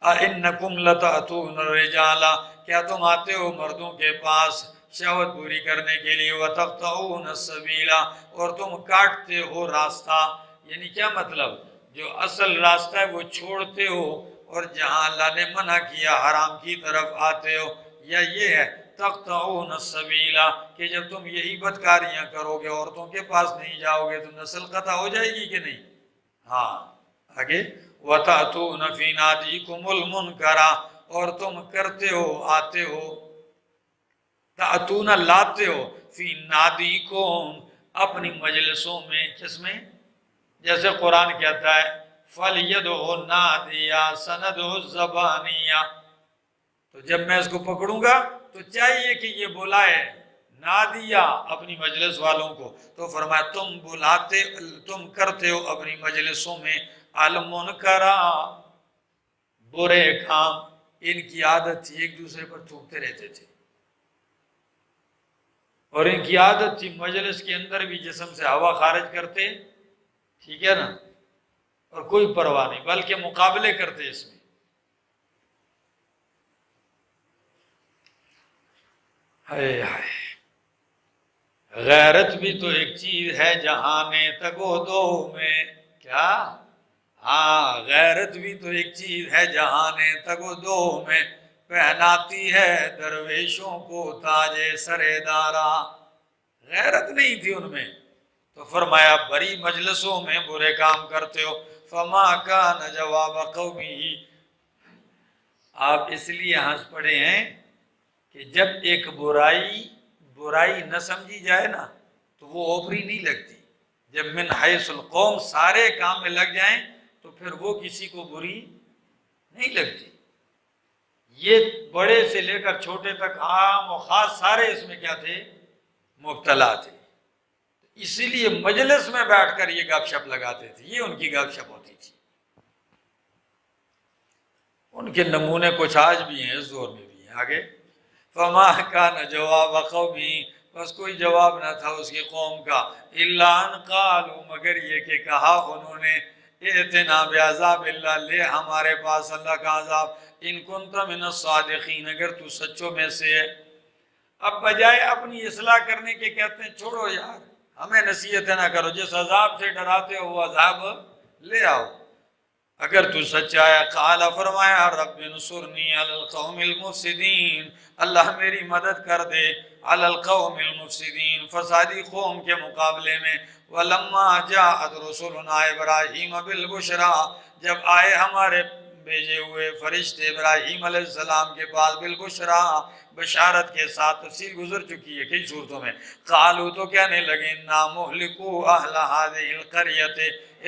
اَإِنَّكُمْ لَتَأْتُونَ الرِّجَالَ کیا تم آتے ہو مردوں کے پاس شہوت پوری کرنے کے لیے، وَتَقْطَعُونَ السَّبِيلَ اور تم کاٹتے ہو راستہ، یعنی کیا مطلب، جو اصل راستہ ہے وہ چھوڑتے ہو اور جہاں اللہ نے منع کیا حرام کی طرف آتے ہو، یا یہ ہے تقطعون السبیل کہ جب تم یہی بدکاریاں کرو گے عورتوں کے پاس نہیں جاؤ گے تو نسل قطع ہو جائے گی کہ نہیں؟ ہاں آگے وَتَأْتُونَ فِي نَادِيكُمُ الْمُنْكَرَ اور تم کرتے ہو آتے ہو، تأتون لاتے ہو، فی نادیکم اپنی مجلسوں میں، کس میں؟ جیسے قرآن کہتا ہے فَلْيَدْعُ النَّادِيَ سَنَدْعُ الزَّبَانِيَ، تو جب میں اس کو پکڑوں گا تو چاہیے کہ یہ بلائے نادیہ اپنی مجلس والوں کو، تو فرمایا تم کرتے ہو اپنی مجلسوں میں المنکرہ برے کام، ان کی عادت تھی ایک دوسرے پر تھوکتے رہتے تھے، اور ان کی عادت تھی مجلس کے اندر بھی جسم سے ہوا خارج کرتے، ٹھیک ہے نا، اور کوئی پرواہ نہیں بلکہ مقابلے کرتے اس میں۔ ہائے ہائے، غیرت بھی تو ایک چیز ہے جہانے تگو دو میں، کیا؟ ہاں غیرت بھی تو ایک چیز ہے جہانے تگو دو میں، پہناتی ہے درویشوں کو تاج سرے دارا، غیرت نہیں تھی ان میں، تو فرمایا بڑی مجلسوں میں برے کام کرتے ہو۔ فما کان جواب قومی، آپ اس لیے ہنس پڑے ہیں کہ جب ایک برائی نہ سمجھی جائے نا تو وہ اوپری نہیں لگتی، جب من حیث القوم سارے کام میں لگ جائیں تو پھر وہ کسی کو بری نہیں لگتی۔ یہ بڑے سے لے کر چھوٹے تک عام و خاص سارے اس میں کیا تھے؟ مبتلا تھے، اسی لیے مجلس میں بیٹھ کر یہ گپ شپ لگاتے تھے، یہ ان کی گپ شپ ہوتی تھی۔ ان کے نمونے کچھ آج بھی ہیں، اس دور میں بھی ہیں۔ آگے فما کان جواب قومی، بس کوئی جواب نہ تھا اس کی قوم کا، الا ان قالوا مگر یہ کہ کہا انہوں نے، ائتنا بعذاب اللہ لے ہمارے پاس اللہ کا عذاب، ان کنت من الصادقین اگر تو سچوں میں سے ہے۔ اب بجائے اپنی اصلاح کرنے کے کہتے ہیں چھوڑو یار ہمیں نصیحتیں نہ کرو، جس عذاب سے ڈراتے ہو وہ عذاب لے آؤ اگر تو سچا ہے۔ قال فرمایا رب انصرنی علی القوم المفسدین، اللہ میری مدد کر دے علی القوم المفسدین فسادی قوم کے مقابلے میں۔ ولما جاءت رسلنا ابراہیم بالبشرا جب آئے ہمارے بھیجے ہوئے فرشتے ابراہیم علیہ السلام کے پاس بالبشرا بشارت کے ساتھ، تفصیل گزر چکی ہے کئی صورتوں میں، قالوا تو کہنے لگے انا مہلکو اہل هذه القریۃ،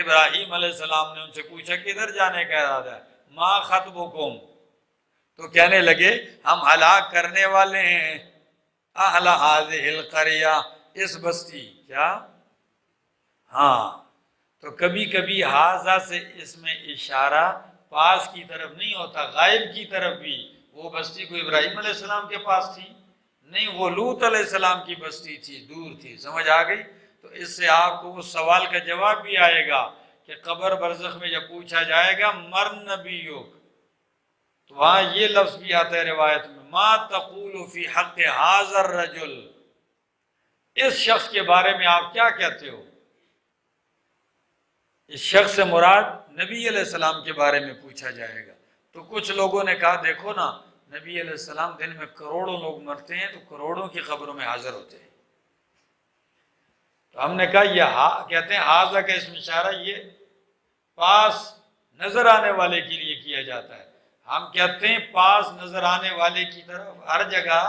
ابراہیم علیہ السلام نے ان سے پوچھا کدھر جانے کا ارادہ ہے، ما خطبکم، تو کہنے لگے ہم ہلاک کرنے والے ہیں اہل هذه القریہ اس بستی، کیا؟ ہاں تو کبھی کبھی حاضہ سے اس میں اشارہ پاس کی طرف نہیں ہوتا، غائب کی طرف بھی۔ وہ بستی کو ابراہیم علیہ السلام کے پاس تھی نہیں، وہ لوط علیہ السلام کی بستی تھی، دور تھی، سمجھ آ گئی؟ تو اس سے آپ کو اس سوال کا جواب بھی آئے گا کہ قبر برزخ میں جب پوچھا جائے گا مر نبیک، تو وہاں یہ لفظ بھی آتا ہے روایت میں ما تقول فی حق ھذا الرجل، اس شخص کے بارے میں آپ کیا کہتے ہو؟ اس شخص سے مراد نبی علیہ السلام کے بارے میں پوچھا جائے گا۔ تو کچھ لوگوں نے کہا دیکھو نا نبی علیہ السلام دن میں کروڑوں لوگ مرتے ہیں تو کروڑوں کی قبروں میں حاضر ہوتے ہیں، تو ہم نے کہا یہ کہتے ہیں حاضہ کا اسم اشارہ یہ پاس نظر آنے والے کے لیے کیا جاتا ہے. ہم کہتے ہیں پاس نظر آنے والے کی طرف ہر جگہ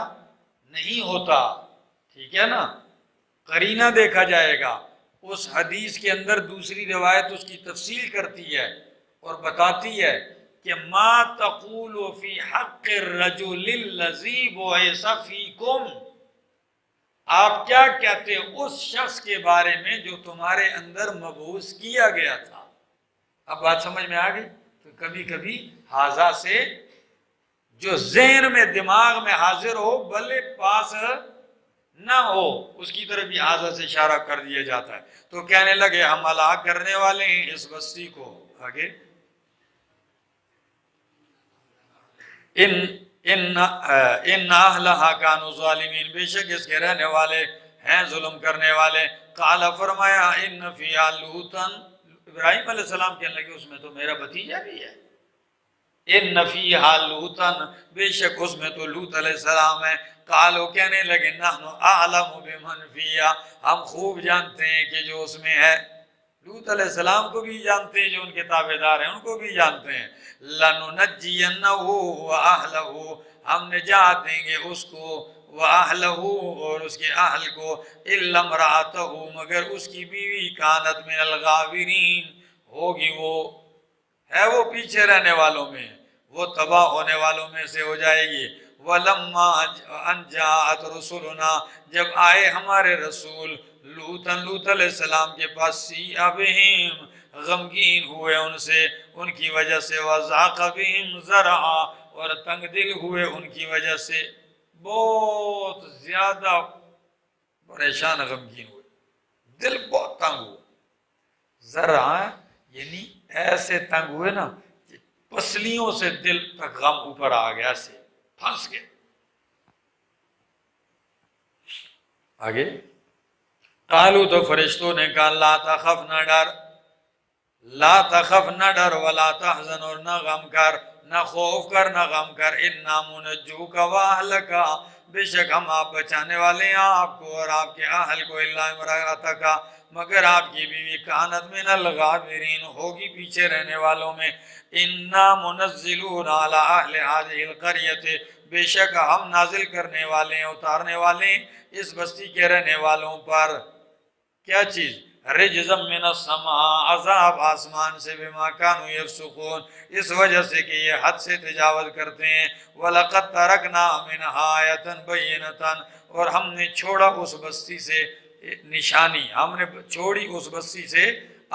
نہیں ہوتا. ٹھیک ہے نا؟ قرینہ دیکھا جائے گا. اس حدیث کے اندر دوسری روایت اس کی تفصیل کرتی ہے اور بتاتی ہے کہ ما تقول فی حق الرجل الذی بعث فیکم، آپ کیا کہتے ہیں اس شخص کے بارے میں جو تمہارے اندر مبعوث کیا گیا تھا. اب بات سمجھ میں آ گئی؟ تو کبھی کبھی حاضہ سے جو ذہن میں دماغ میں حاضر ہو بھلے پاس نہ ہو اس کی طرف بھی حاضہ سے اشارہ کر دیا جاتا ہے. تو کہنے لگے ہم ہلاک کرنے والے ہیں اس بستی کو. آگے ان اہلھا کانوا ظالمین، بے شک اس کے رہنے والے ہیں ظلم کرنے والے. قال فرمایا ان فیہا لوطا، ابراہیم علیہ السلام کہنے لگے اس میں تو میرا بھتیجا بھی ہے. ان فیہا لوطا، بے شک اس میں تو لوط علیہ السلام ہے. قالوا کہنے لگے نحن اعلم بمن فیہا، ہم خوب جانتے ہیں کہ جو اس میں ہے. لوط علیہ السلام کو بھی جانتے ہیں، جو ان کے تابعدار ہیں ان کو بھی جانتے ہیں. لَنُنَجِّيَنَّهُ وَأَهْلَهُ، ہم نجات دیں گے اس کو، وَأَهْلَهُ اور اس کے اہل کو، إِلَّا امْرَأَتَهُ مگر اس کی بیوی، كَانَتْ مِنَ الْغَابِرِينَ ہوگی وہ ہے وہ پیچھے رہنے والوں میں، وہ تباہ ہونے والوں میں سے ہو جائے گی. وَلَمَّا أَنْ جَاءَتْ رُسُلُنَا، جب آئے ہمارے رسول لوط علیہ السلام کے پاس، سِیءَ بِهِمْ غمگین ہوئے ان سے، ان کی وجہ سے، وَضَاقَ بِهِمْ ذَرْعًا اور تنگ دل ہوئے ان کی وجہ سے، بہت زیادہ پریشان غمگین ہوئے، دل بہت تنگ ہوئے. ذرعًا یعنی ایسے تنگ ہوئے نا پسلیوں سے دل تک غم اوپر آ گیا، سے پھنس گئے. آگے قالو تو فرشتوں نے کہا لا تخف نہ ڈر، لا تخف نہ ڈر، ولا تحزن اور نہ غم کر، نہ خوف کر نہ غم کر، انا منجوک واہلک، بے شک ہم آپ بچانے والے ہیں آپ کو اور آپ کے اہل کو، الا امرأتک مگر آپ کی بیوی، کانت من الغابرین ہوگی پیچھے رہنے والوں میں. انا منزلون علی اہل هذه القریۃ، بے شک ہم نازل کرنے والے ہیں اتارنے والے ہیں اس بستی کے رہنے والوں پر کیا چیز؟ رجزا من السماء، عذاب آسمان سے، بما کانوا یفسقون اس وجہ سے کہ یہ حد سے تجاوز کرتے ہیں. وَلَقَدْ تَرَكْنَا مِنْهَا آیَةً بَيِّنَةً اور ہم نے چھوڑا اس بستی سے نشانی، ہم نے چھوڑی اس بستی سے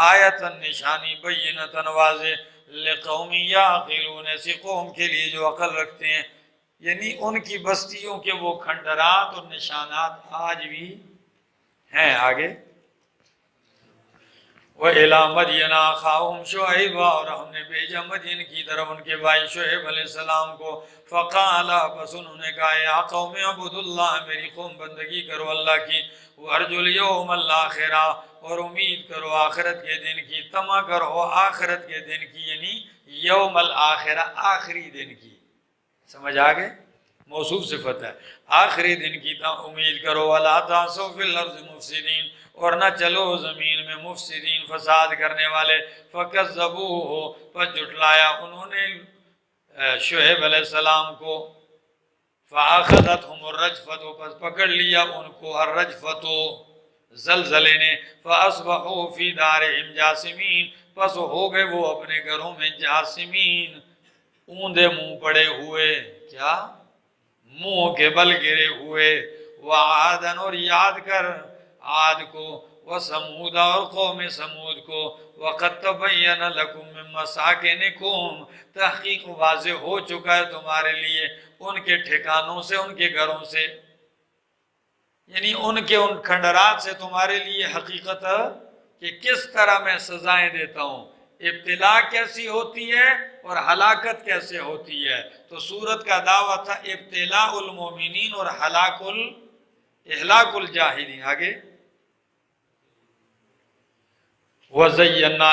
آیتاً نشانی، بینتاً واضح، لقوم یعقلون ایسی قوم کے لیے جو عقل رکھتے ہیں. یعنی ان کی بستیوں کے وہ کھنڈرات اور نشانات آج بھی ہیں. آگے وَإِلَىٰ مَدْيَنَ أَخَاهُمْ شُعَيْبًا اور ہم نے بھیجا مدین کی طرف ان کے بھائی شعیب علیہ السلام کو. فَقَالَ بس انہوں نے کہا یا قوم اعبدوا اللہ، میری قوم بندگی کرو اللہ کی، وَأَرْجُوا الْيَوْمَ الْآخِرَ اور امید کرو آخرت کے دن کی، طمع کرو آخرت کے دن کی، یعنی یوم الآخرہ آخری دن کی. سمجھ آگے؟ موصوف صفت ہے، آخری دن کی امید کرو. وَلَا تَعْثَوْا فِي الْأَرْضِ مُفْسِدِينَ اور نہ چلو زمین میں مفسدین فساد کرنے والے. فَكَذَّبُوهُ پس جھٹلایا انہوں نے شعیب علیہ السلام کو. فَأَخَذَتْهُمُ الرَّجْفَةُ پس پکڑ لیا ان کو الرجفۃ زلزلے نے. فَأَصْبَحُوا فِي دَارِهِمْ جَاثِمِينَ پس ہو گئے وہ اپنے گھروں میں جاسمین، اوندے منہ پڑے ہوئے. کیا؟ منہ کے بل گرے ہوئے. وعادن اور یاد کر عاد کو، وثمود اور قوم سمود کو. وقد تبین لکم من مساکنکم تحقیق واضح ہو چکا ہے تمہارے لیے ان کے ٹھکانوں سے، ان کے گھروں سے، یعنی ان کے ان کھنڈرات سے تمہارے لیے حقیقت کہ کس طرح میں سزائیں دیتا ہوں، ابتلا کیسی ہوتی ہے اور ہلاکت کیسے ہوتی ہے. تو سورت کا دعویٰ تھا ابتلاء المومنین اور اہلاک الجاہلین. آگے وَزَيَّنَ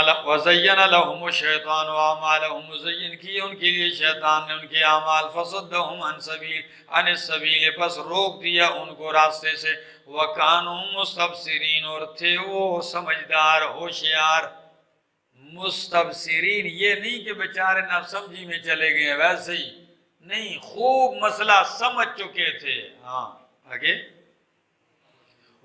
لَهُمُ الشَّيْطَانُ أَعْمَالَهُمْ مزین کی ان کے لیے شیطان نے ان کے اعمال. فَصَدَّهُمْ عَنِ السَّبِيلِ پس روک دیا ان کو راستے سے. وَكَانُوا مُسْتَبْصِرِينَ اور تھے وہ سمجھدار ہوشیار مستبصرین، یہ نہیں کہ بیچارے نہ سمجھی میں چلے گئے، ویسے ہی نہیں، خوب مسئلہ سمجھ چکے تھے۔ ہاں آگے،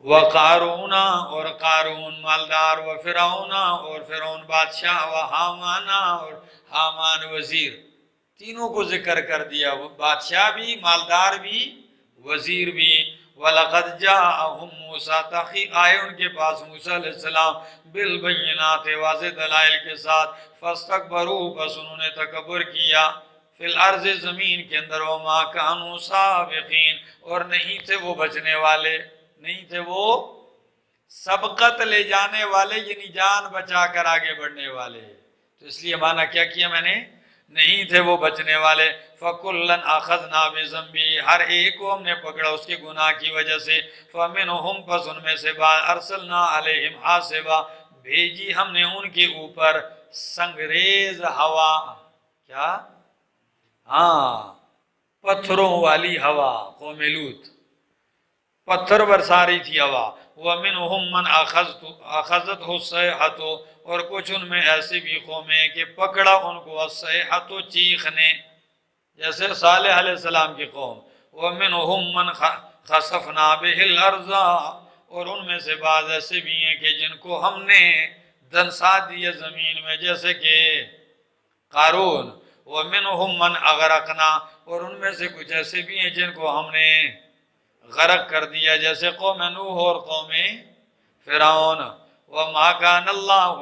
وقارون، اور قارون مالدار، وفرعون، اور فرعون بادشاہ، وحامان، اور حامان وزیر، تینوں کو ذکر کر دیا، وہ بادشاہ بھی، مالدار بھی، وزیر بھی۔ وَلَقَدْ جَاءَهُمْ مُوسَىٰ، تحقیق آئے ان کے پاس موسیٰ علیہ السلام، بالبینات، واضح دلائل کے ساتھ، فَاسْتَكْبَرُوا، بس انہوں نے تکبر کیا، فی الارض، زمین کے اندر، وَمَا كَانُوا سَابِقِينَ، اور نہیں تھے وہ بچنے والے، نہیں تھے وہ سبقت لے جانے والے، یعنی جان بچا کر آگے بڑھنے والے۔ تو اس لیے معنی کیا کیا میں نے، نہیں تھے وہ بچنے والے۔ فَكُلًّا أَخَذْنَا بِذَنبِهِ، ہر ایک کو ہم نے پکڑا اس کے گناہ کی وجہ سے۔ فَمِنْهُمْ، پس ان میں سے أَرْسَلْنَا عَلَيْهِمْ حَاصِبًا، بھیجی ہم نے ان کے اوپر سنگریز ہوا، کیا؟ ہاں، پتھروں والی ہوا، قوم لوط پتھر برسا رہی تھی ہوا۔ وَمِنْهُمْ مَنْ أَخَذَتْهُ الصَّيْحَةُ، اور کچھ ان میں ایسی بھی قومیں کہ پکڑا ان کو الصیحۃ، چیخ نے، جیسے صالح علیہ السلام کی قوم۔ وَمِنْهُمْ مَنْ خَسَفْنَا بِهِ الْأَرْضَ، اور ان میں سے بعض ایسے بھی ہیں کہ جن کو ہم نے دنسا دیا زمین میں، جیسے کہ قارون۔ وَمِنْهُمْ مَنْ أَغْرَقْنَا، اور ان میں سے کچھ ایسے بھی ہیں جن کو ہم نے غرق کر دیا، جیسے قوم نوح اور قوم فرعون۔ وَمَا كَانَ اللَّهُ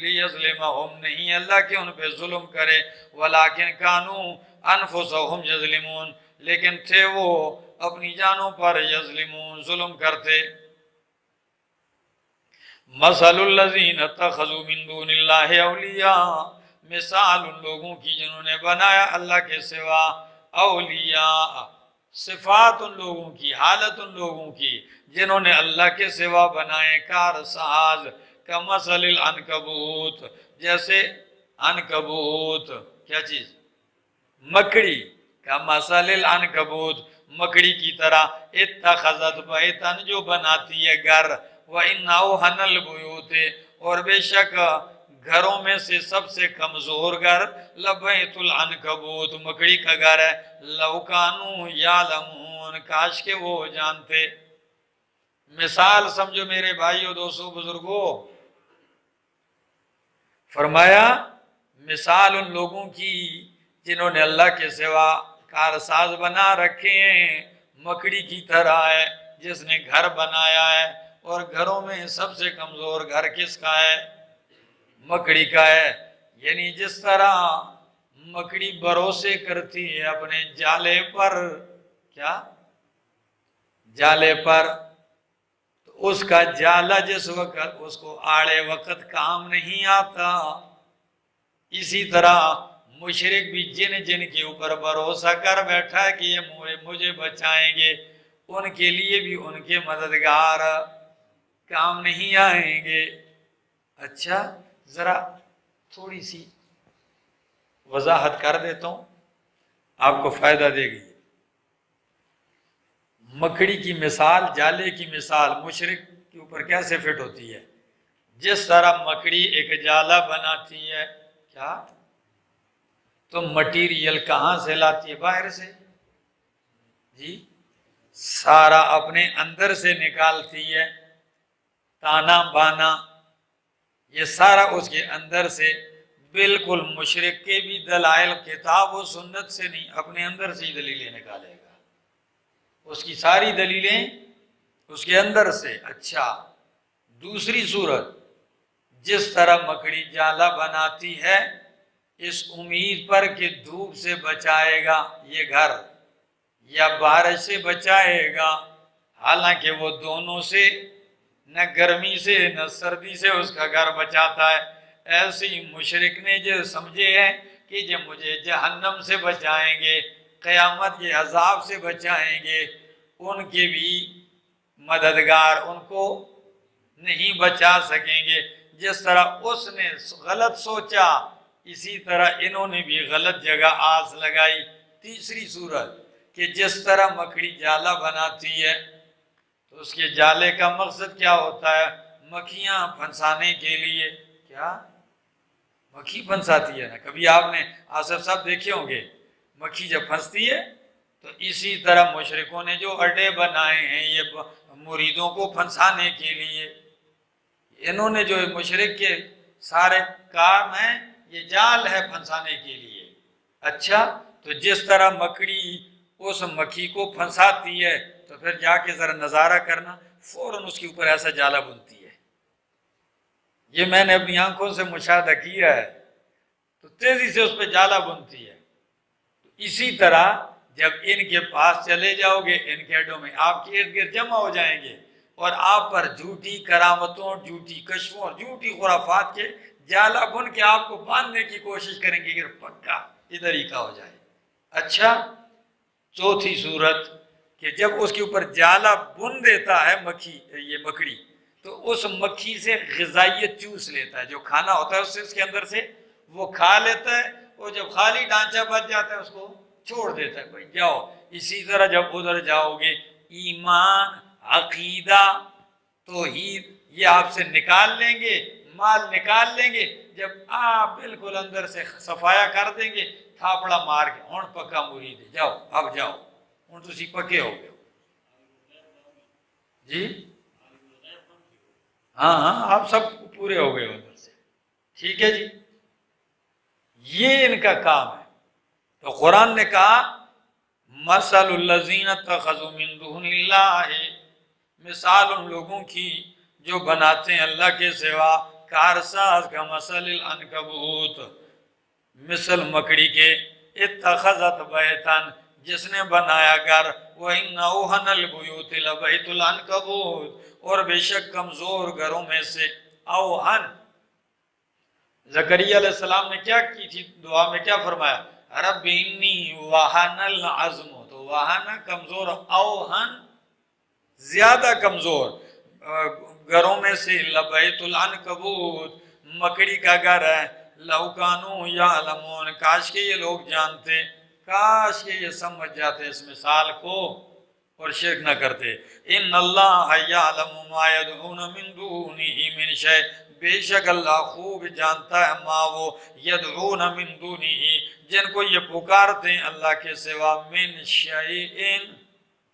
لِيَظْلِمَهُمْ، نہیں اللہ کہ ان پہ ظلم کرے، وَلَٰكِنْ كَانُوا أَنفُسَهُمْ يَظْلِمُونَ، لیکن تھے وہ اپنی جانوں پر یظلمون، ظلم کرتے۔ مَثَلُ الَّذِينَ اتَّخَذُوا مِن دُونِ اللَّهِ أَوْلِيَاءَ، مثال ان لوگوں کی جنہوں نے بنایا اللہ کے سوا اولیاء، صفات ان لوگوں کی، حالت ان لوگوں کی جنہوں نے اللہ کے سوا بنائے کار ساز، کمثل العنکبوت، جیسے عنکبوت، کیا چیز؟ مکڑی، کمثل العنکبوت، مکڑی کی طرح، اتخذت بیتن، جو بناتی ہے گھر، وَإِنَّ أَوْهَنَ الْبُيُوتِ، اور بے شک گھروں میں سے سب سے کمزور گھر لَبَیْتُ الْعَنْکَبُوتِ، مکڑی کا گھر ہے، لَوْ كَانُوا يَعْلَمُونَ، کاش کہ وہ جانتے۔ مثال سمجھو میرے بھائیو، دوستو، بزرگو، فرمایا مثال ان لوگوں کی جنہوں نے اللہ کے سوا کارساز بنا رکھے ہیں، مکڑی کی طرح ہے جس نے گھر بنایا ہے، اور گھروں میں سب سے کمزور گھر کس کا ہے؟ مکڑی کا ہے۔ یعنی جس طرح مکڑی بھروسے کرتی ہے اپنے جالے پر، کیا؟ جالے پر، تو اس کا جالا جس وقت اس کو آڑے وقت کام نہیں آتا، اسی طرح مشرک بھی جن جن کے اوپر بھروسہ کر بیٹھا ہے کہ یہ مجھے بچائیں گے، ان کے لیے بھی ان کے مددگار کام نہیں آئیں گے۔ اچھا، ذرا تھوڑی سی وضاحت کر دیتا ہوں، آپ کو فائدہ دے گی۔ مکڑی کی مثال، جالے کی مثال مشرک کے اوپر کیسے فٹ ہوتی ہے؟ جس طرح مکڑی ایک جالا بناتی ہے، کیا؟ تو مٹیریل کہاں سے لاتی ہے؟ باہر سے، جی، سارا اپنے اندر سے نکالتی ہے، تانا بانا یہ سارا اس کے اندر سے۔ بالکل مشرک کے بھی دلائل کتاب و سنت سے نہیں، اپنے اندر سے ہی دلیلیں نکالے گا، اس کی ساری دلیلیں اس کے اندر سے۔ اچھا، دوسری صورت، جس طرح مکڑی جالا بناتی ہے اس امید پر کہ دھوپ سے بچائے گا یہ گھر، یا بارش سے بچائے گا، حالانکہ وہ دونوں سے، نہ گرمی سے نہ سردی سے اس کا گھر بچاتا ہے، ایسے ہی مشرک نے جو سمجھے ہیں کہ جب مجھے جہنم سے بچائیں گے، قیامت کے عذاب سے بچائیں گے، ان کے بھی مددگار ان کو نہیں بچا سکیں گے۔ جس طرح اس نے غلط سوچا، اسی طرح انہوں نے بھی غلط جگہ آس لگائی۔ تیسری صورت کہ جس طرح مکڑی جالا بناتی ہے تو اس کے جالے کا مقصد کیا ہوتا ہے؟ مکھیاں پھنسانے کے لیے، کیا؟ مکھی پھنساتی ہے نا. کبھی آپ نے آصف صاحب دیکھے ہوں گے مکھی جب پھنستی ہے تو اسی طرح مشرکوں نے جو اڈے بنائے ہیں یہ مریدوں کو پھنسانے کے لیے، انہوں نے جو مشرک کے سارے کام ہیں یہ جال ہے پھنسانے کے لیے. اچھا، تو جس طرح مکڑی اس مکھی کو پھنساتی ہے تو پھر جا کے ذرا نظارہ کرنا، فوراً اس کے اوپر ایسا جالا بنتی ہے. یہ میں نے اپنی آنکھوں سے مشاہدہ کیا ہے، تو تیزی سے اس پہ جالا بنتی ہے. اسی طرح جب ان کے پاس چلے جاؤ گے، ان کے اڈوں میں آپ کے ارد گرد جمع ہو جائیں گے اور آپ پر جھوٹی کرامتوں، جھوٹی کشفوں اور جھوٹی خرافات کے جالا بن کے آپ کو باندھنے کی کوشش کریں گے کہ پکا ادھر ہی کا ہو جائے. اچھا، چوتھی صورت کہ جب اس کے اوپر جالا بن دیتا ہے مکھی، یہ مکڑی، تو اس مکھی سے غذائیت چوس لیتا ہے، جو کھانا ہوتا ہے اس کے اندر سے وہ کھا لیتا ہے، اور جب خالی ڈھانچہ بچ جاتا ہے اس کو چھوڑ دیتا ہے، بھائی جاؤ. اسی طرح جب ادھر جاؤ گے، ایمان، عقیدہ، توحید یہ آپ سے نکال لیں گے، مال نکال لیں گے. جب آپ بالکل اندر سے صفایا کر دیں گے، تھاپڑا مار کے ہون پکا مرید ہے، جاؤ اب جاؤ، ہوں تسی پکے ہو گئے. جی ہاں ہاں، آپ سب پورے ہو گئے اندر سے. ٹھیک ہے جی، یہ ان کا کام ہے. تو قرآن نے کہا مثل الذین اتخذوا من دون اللہ، مثال ان لوگوں کی جو بناتے ہیں اللہ کے سوا کارساز کا مثل العنکبوت، مثل مکڑی کے، اتخذت بیتن جس نے بنایا گھر، وَإِنَّ أَوْهَنَ الْبُيُوتِ لَبَيْتُ الْعَنْكَبُوتِ، اور بے شک کمزور گھروں میں سے اوہن. زکریا علیہ السلام نے کیا کی تھی دعا میں، کیا فرمایا؟ رب انی وہن العظم، تو وہن کمزور، اوہن زیادہ کمزور، گھروں میں سے لبیت العنکبوت مکڑی کا گھر ہے. لو کانوا یعلمون، کاش کہ یہ لوگ جانتے، کاش کہ یہ سمجھ جاتے اس مثال کو اور شرک نہ کرتے. ان اللہ یعلم ما یدعون من دونہ من شیء، بے شک اللہ خوب جانتا ہے ما وہ یدعون من دونہ جن کو یہ پکارتے ہیں اللہ کے سوا، من شیء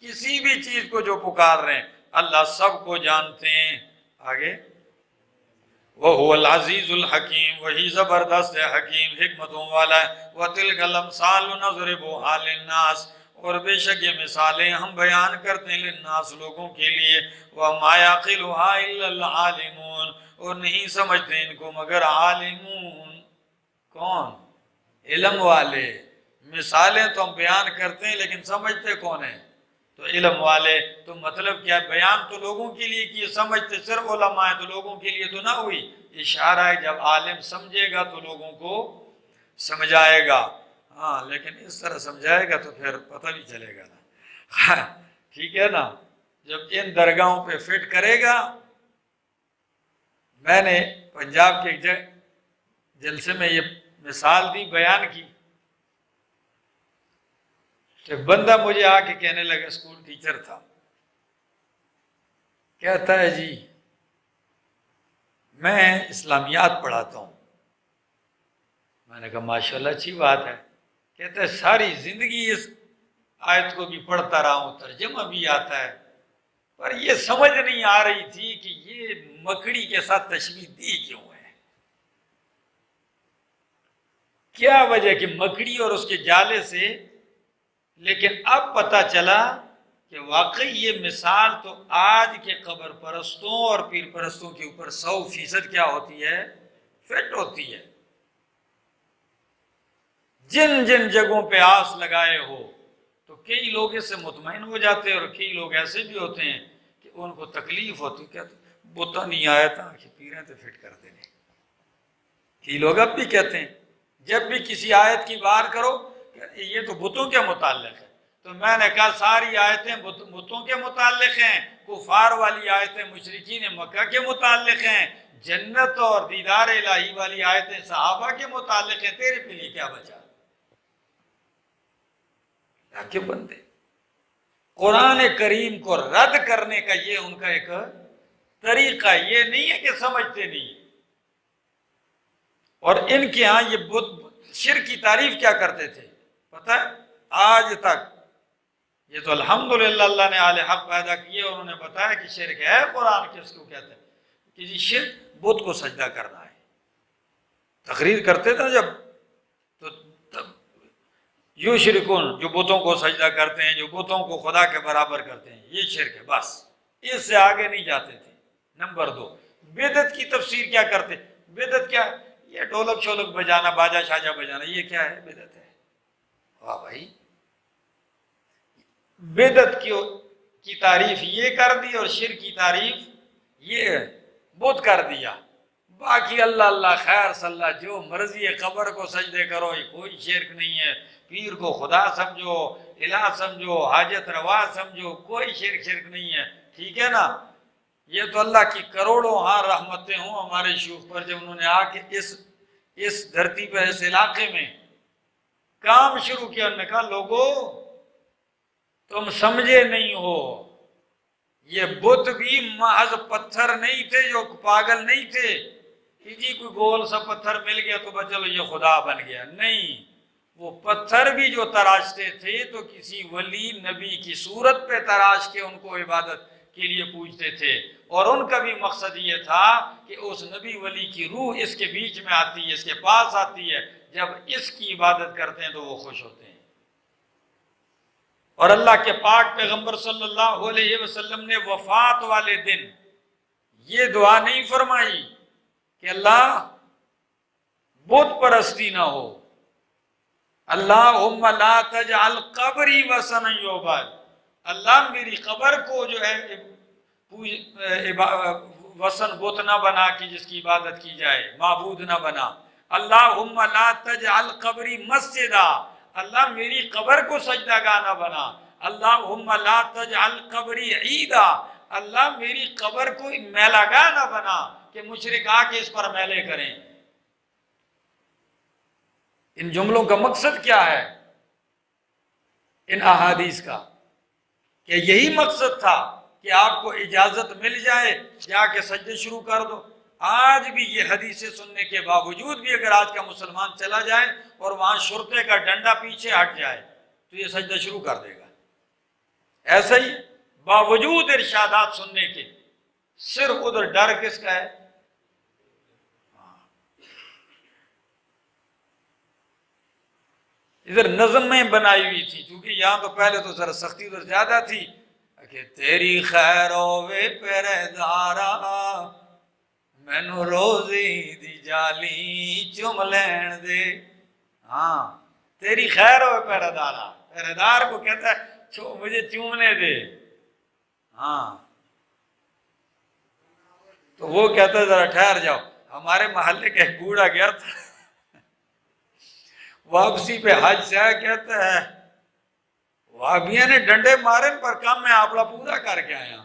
کسی بھی چیز کو جو پکار رہے ہیں اللہ سب کو جانتے ہیں. آگے وَهُوَ الْعَزِيزُ الْحَكِيمُ، وہی زبردست ہے، حکیم حکمتوں والا ہے. وَتِلْكَ الْأَمْثَالُ نَضْرِبُهَا لِلنَّاسِ، اور بے شک یہ مثالیں ہم بیان کرتے ہیں للناس لوگوں کے لیے. وَمَا يَعْقِلُهَا إِلَّا الْعَالِمُونَ، اور نہیں سمجھتے ان کو مگر عالمون. کون؟ علم والے. مثالیں تو ہم بیان کرتے ہیں لیکن سمجھتے کون ہیں؟ تو علم والے. تو مطلب کیا، بیان تو لوگوں کے لیے کیے، سمجھتے صرف علماء ہیں، تو لوگوں کے لیے تو نہ ہوئی. اشارہ ہے جب عالم سمجھے گا تو لوگوں کو سمجھائے گا. ہاں لیکن اس طرح سمجھائے گا تو پھر پتہ بھی چلے گا نا. ٹھیک ہے نا، جب ان درگاہوں پہ فٹ کرے گا. میں نے پنجاب کے ایک جلسے میں یہ مثال دی، بیان کی. ایک بندہ مجھے آ کے کہنے لگا، اسکول ٹیچر تھا، کہتا ہے جی میں اسلامیات پڑھاتا ہوں. میں نے کہا ماشاءاللہ اچھی بات ہے. کہتا ہے ساری زندگی اس آیت کو بھی پڑھتا رہا ہوں، ترجمہ بھی آتا ہے، پر یہ سمجھ نہیں آ رہی تھی کہ یہ مکڑی کے ساتھ تشبیہ دی کیوں ہے. کیا وجہ کہ مکڑی اور اس کے جالے سے. لیکن اب پتہ چلا کہ واقعی یہ مثال تو آج کے قبر پرستوں اور پیر پرستوں کے اوپر 100% کیا ہوتی ہے، فٹ ہوتی ہے. جن جن جگہوں پہ آس لگائے ہو تو کئی لوگ اس سے مطمئن ہو جاتے ہیں، اور کئی لوگ ایسے بھی ہوتے ہیں کہ ان کو تکلیف ہوتی، کہتے بتا نہیں آیا تھا کہ پیریں تو فٹ کر دینے. کئی لوگ اب بھی کہتے ہیں جب بھی کسی آیت کی بات کرو کہ یہ تو بتوں کے متعلق ہے. تو میں نے کہا ساری آیتیں بتوں کے متعلق ہیں، کفار والی آیتیں مشرکین مکہ کے متعلق ہیں، جنت اور دیدار الہی والی آیتیں صحابہ کے متعلق ہیں. تیرے کے لیے کیا بچا؟ کہ بندے قرآن کریم کو رد کرنے کا یہ ان کا ایک طریقہ، یہ نہیں ہے کہ سمجھتے نہیں. اور ان کے ہاں یہ بت شرک کی تعریف کیا کرتے تھے پتہ ہے؟ آج تک یہ تو الحمدللہ اللہ نے اہل حق پیدا کیے اور انہوں نے بتایا کہ شرک ہے، قرآن کس کو کہتے ہیں کہ جی شرک بت کو سجدہ کرنا ہے۔ تقریر کرتے تھے جب تو یو شرکون، جو بتوں کو سجدہ کرتے ہیں، جو بتوں کو خدا کے برابر کرتے ہیں، یہ شرک ہے، بس اس سے آگے نہیں جاتے تھے۔ نمبر 2، بدعت کی تفسیر کیا کرتے؟ بدعت کیا؟ یہ ڈھولک شولک بجانا، باجا شاجا بجانا، یہ کیا ہے؟ بدعت ہے۔ واہ بھائی، بدعت کی تعریف یہ کر دی اور شرک کی تعریف یہ بت کر دیا۔ باقی اللہ اللہ خیر صلی اللہ جو مرضی ہے، قبر کو سجدے کرو، یہ کوئی شرک نہیں ہے، پیر کو خدا سمجھو، الہ سمجھو، حاجت روا سمجھو، کوئی شرک نہیں ہے، ٹھیک ہے نا؟ یہ تو اللہ کی کروڑوں ہاں رحمتیں ہوں ہمارے شیوخ پر، جب انہوں نے آ کے اس دھرتی پہ، اس علاقے میں کام شروع کیا، انہوں نے کہا لوگو تم سمجھے نہیں ہو، یہ بت بھی محض پتھر نہیں تھے، جو پاگل نہیں تھے کہ جی کوئی گول سا پتھر مل گیا تو بس چلو یہ خدا بن گیا، نہیں، وہ پتھر بھی جو تراشتے تھے تو کسی ولی نبی کی صورت پہ تراش کے ان کو عبادت کے لیے پوجتے تھے، اور ان کا بھی مقصد یہ تھا کہ اس نبی ولی کی روح اس کے بیچ میں آتی ہے، اس کے پاس آتی ہے، جب اس کی عبادت کرتے ہیں تو وہ خوش ہوتے ہیں۔ اور اللہ کے پاک پیغمبر صلی اللہ علیہ وسلم نے وفات والے دن یہ دعا نہیں فرمائی کہ اللہ بت پرستی نہ ہو، اللہم لا تجعل قبری وثنا یعبد، اللہ میری قبر کو جو ہے وثن بت نہ بنا کہ جس کی عبادت کی جائے، معبود نہ بنا۔ اللہم لا تجعل قبری مسجدا، اللہ میری قبر کو سجدہ گاہ نہ بنا۔ اللہم لا تجعل قبری عیدا، اللہ میری قبر کو میلہ گاہ نہ بنا کہ مشرک آ کے اس پر میلے کریں۔ ان جملوں کا مقصد کیا ہے ان احادیث کا؟ کہ یہی مقصد تھا کہ آپ کو اجازت مل جائے، جا کے سجدے شروع کر دو۔ آج بھی یہ حدیثیں سننے کے باوجود بھی اگر آج کا مسلمان چلا جائے اور وہاں شرطے کا ڈنڈا پیچھے ہٹ جائے تو یہ سجدہ شروع کر دے گا، ایسا ہی باوجود ارشادات سننے کے، صرف ادھر ڈر کس کا ہے؟ ادھر نظمیں بنائی ہوئی تھی، کیونکہ یہاں تو پہلے تو ذرا سختی ادھر زیادہ تھی کہ تیری خیر ہوے پہرے دارا مینو روزی دی جالی چوم لین دے۔ ہاں تیری خیر ہوے پہرے دارا، پہرے دار کو کہتا ہے مجھے چومنے دے۔ ہاں تو وہ کہتا ہے ذرا ٹھہر جاؤ۔ ہمارے محلے کا ایک بوڑھا گیا تھا واپسی پہ حج سے آیا، کہتا ہے وہابیاں نے ڈنڈے مارے پر کام میں آپڑا پورا کر کے آیا۔